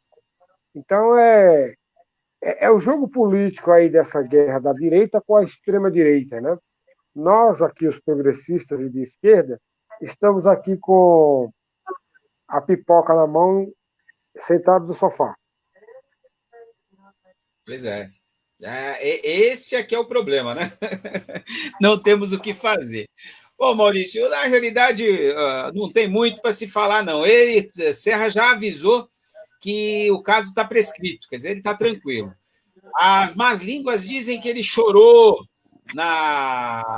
Então é o jogo político aí dessa guerra da direita com a extrema direita, né? Nós aqui os progressistas e de esquerda estamos aqui com a pipoca na mão, sentados no sofá. Pois é. Esse aqui é o problema, né? Não temos o que fazer. Bom, Maurício, na realidade, não tem muito para se falar, não. Serra já avisou que o caso está prescrito, quer dizer, ele está tranquilo. As más línguas dizem que ele chorou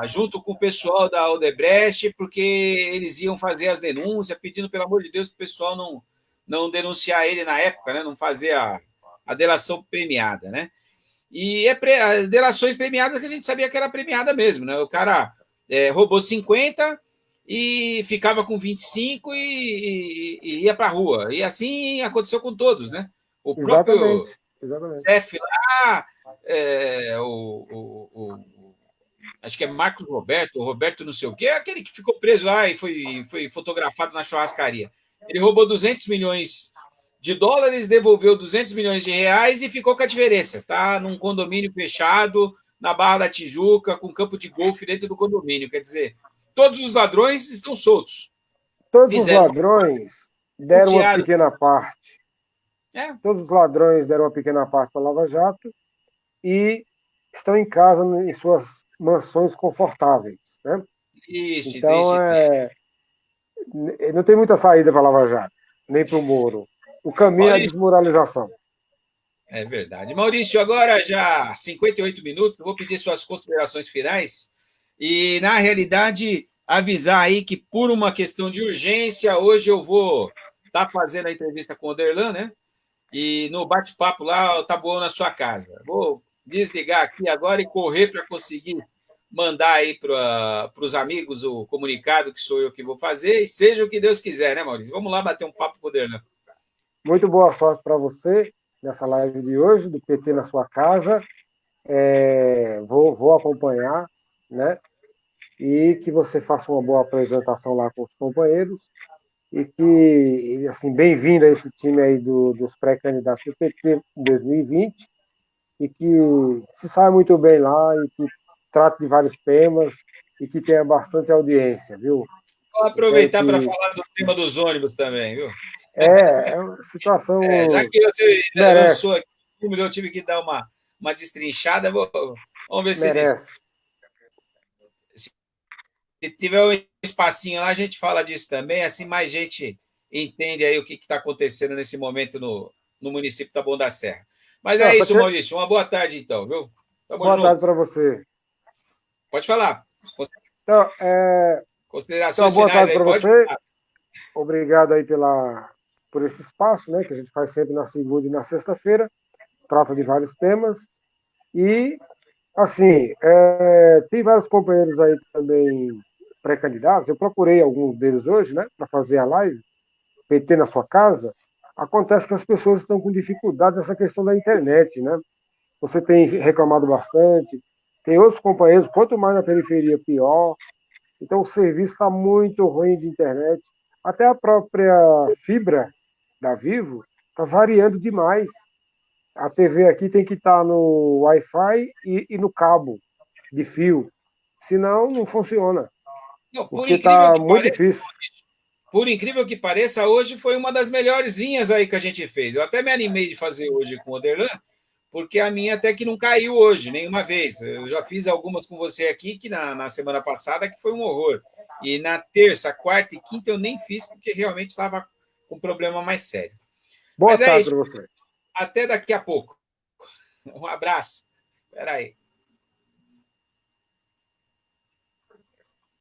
junto com o pessoal da Odebrecht, porque eles iam fazer as denúncias, pedindo, pelo amor de Deus, para o pessoal não denunciar ele na época, né? Não fazer a delação premiada, né? E delações premiadas que a gente sabia que era premiada mesmo, né? O cara roubou 50 e ficava com 25 e ia para a rua. E assim aconteceu com todos, né? O próprio Exatamente. chefe lá, acho que é Marcos Roberto não sei o quê, aquele que ficou preso lá e foi fotografado na churrascaria. Ele roubou 200 milhões de dólares, devolveu 200 milhões de reais e ficou com a diferença. Está num condomínio fechado, na Barra da Tijuca, com campo de golfe dentro do condomínio. Quer dizer, todos os ladrões estão soltos. Todos os ladrões deram uma pequena parte. Todos os ladrões deram uma pequena parte para a Lava Jato e estão em casa, em suas mansões confortáveis, né? Isso, então, não tem muita saída para a Lava Jato, nem para o Moro. O caminho é a desmoralização. É verdade. Maurício, agora já 58 minutos, eu vou pedir suas considerações finais e, na realidade, avisar aí que, por uma questão de urgência, hoje eu vou estar fazendo a entrevista com o Oderlan, né? E no bate-papo lá, tá bom na sua casa. Vou desligar aqui agora e correr para conseguir mandar aí para os amigos o comunicado que sou eu que vou fazer, e seja o que Deus quiser, né, Maurício? Vamos lá bater um papo com o Oderlan. Muito boa sorte para você nessa live de hoje, do PT na sua casa. Vou acompanhar, né? E que você faça uma boa apresentação lá com os companheiros e que, assim, bem-vindo a esse time aí dos pré-candidatos do PT em 2020 e que se saia muito bem lá e que trate de vários temas e que tenha bastante audiência, viu? Vou aproveitar para falar do tema dos ônibus também, viu? É uma situação. Já que você lançou aqui, eu tive que dar uma destrinchada. Vamos ver se tiver um espacinho lá, a gente fala disso também, assim mais gente entende aí o que está acontecendo nesse momento no município da Taboão da Serra. Mas é isso, Maurício. Uma boa tarde, então, viu? Boa tarde para você. Pode falar. Então, considerações boa finais tarde aí, para você. Obrigado aí por esse espaço, né, que a gente faz sempre na segunda e na sexta-feira, trata de vários temas. E, assim, tem vários companheiros aí também pré-candidatos. Eu procurei alguns deles hoje, né, para fazer a live, PT na sua casa. Acontece que as pessoas estão com dificuldade nessa questão da internet, né? Você tem reclamado bastante, tem outros companheiros, quanto mais na periferia, pior. Então, o serviço está muito ruim de internet. Até a própria fibra da Vivo está variando demais. A TV aqui tem que estar no Wi-Fi e no cabo de fio. Senão, não funciona, Não, porque está muito difícil. por incrível que pareça, hoje foi uma das melhorzinhas aí que a gente fez. Eu até me animei de fazer hoje com o Oderlan, porque a minha até que não caiu hoje, nenhuma vez. Eu já fiz algumas com você aqui, que na semana passada, que foi um horror. E na terça, quarta e quinta eu nem fiz, porque realmente estava com um problema mais sério. Boa Mas é tarde isso. para você. Até daqui a pouco. Um abraço. Espera aí.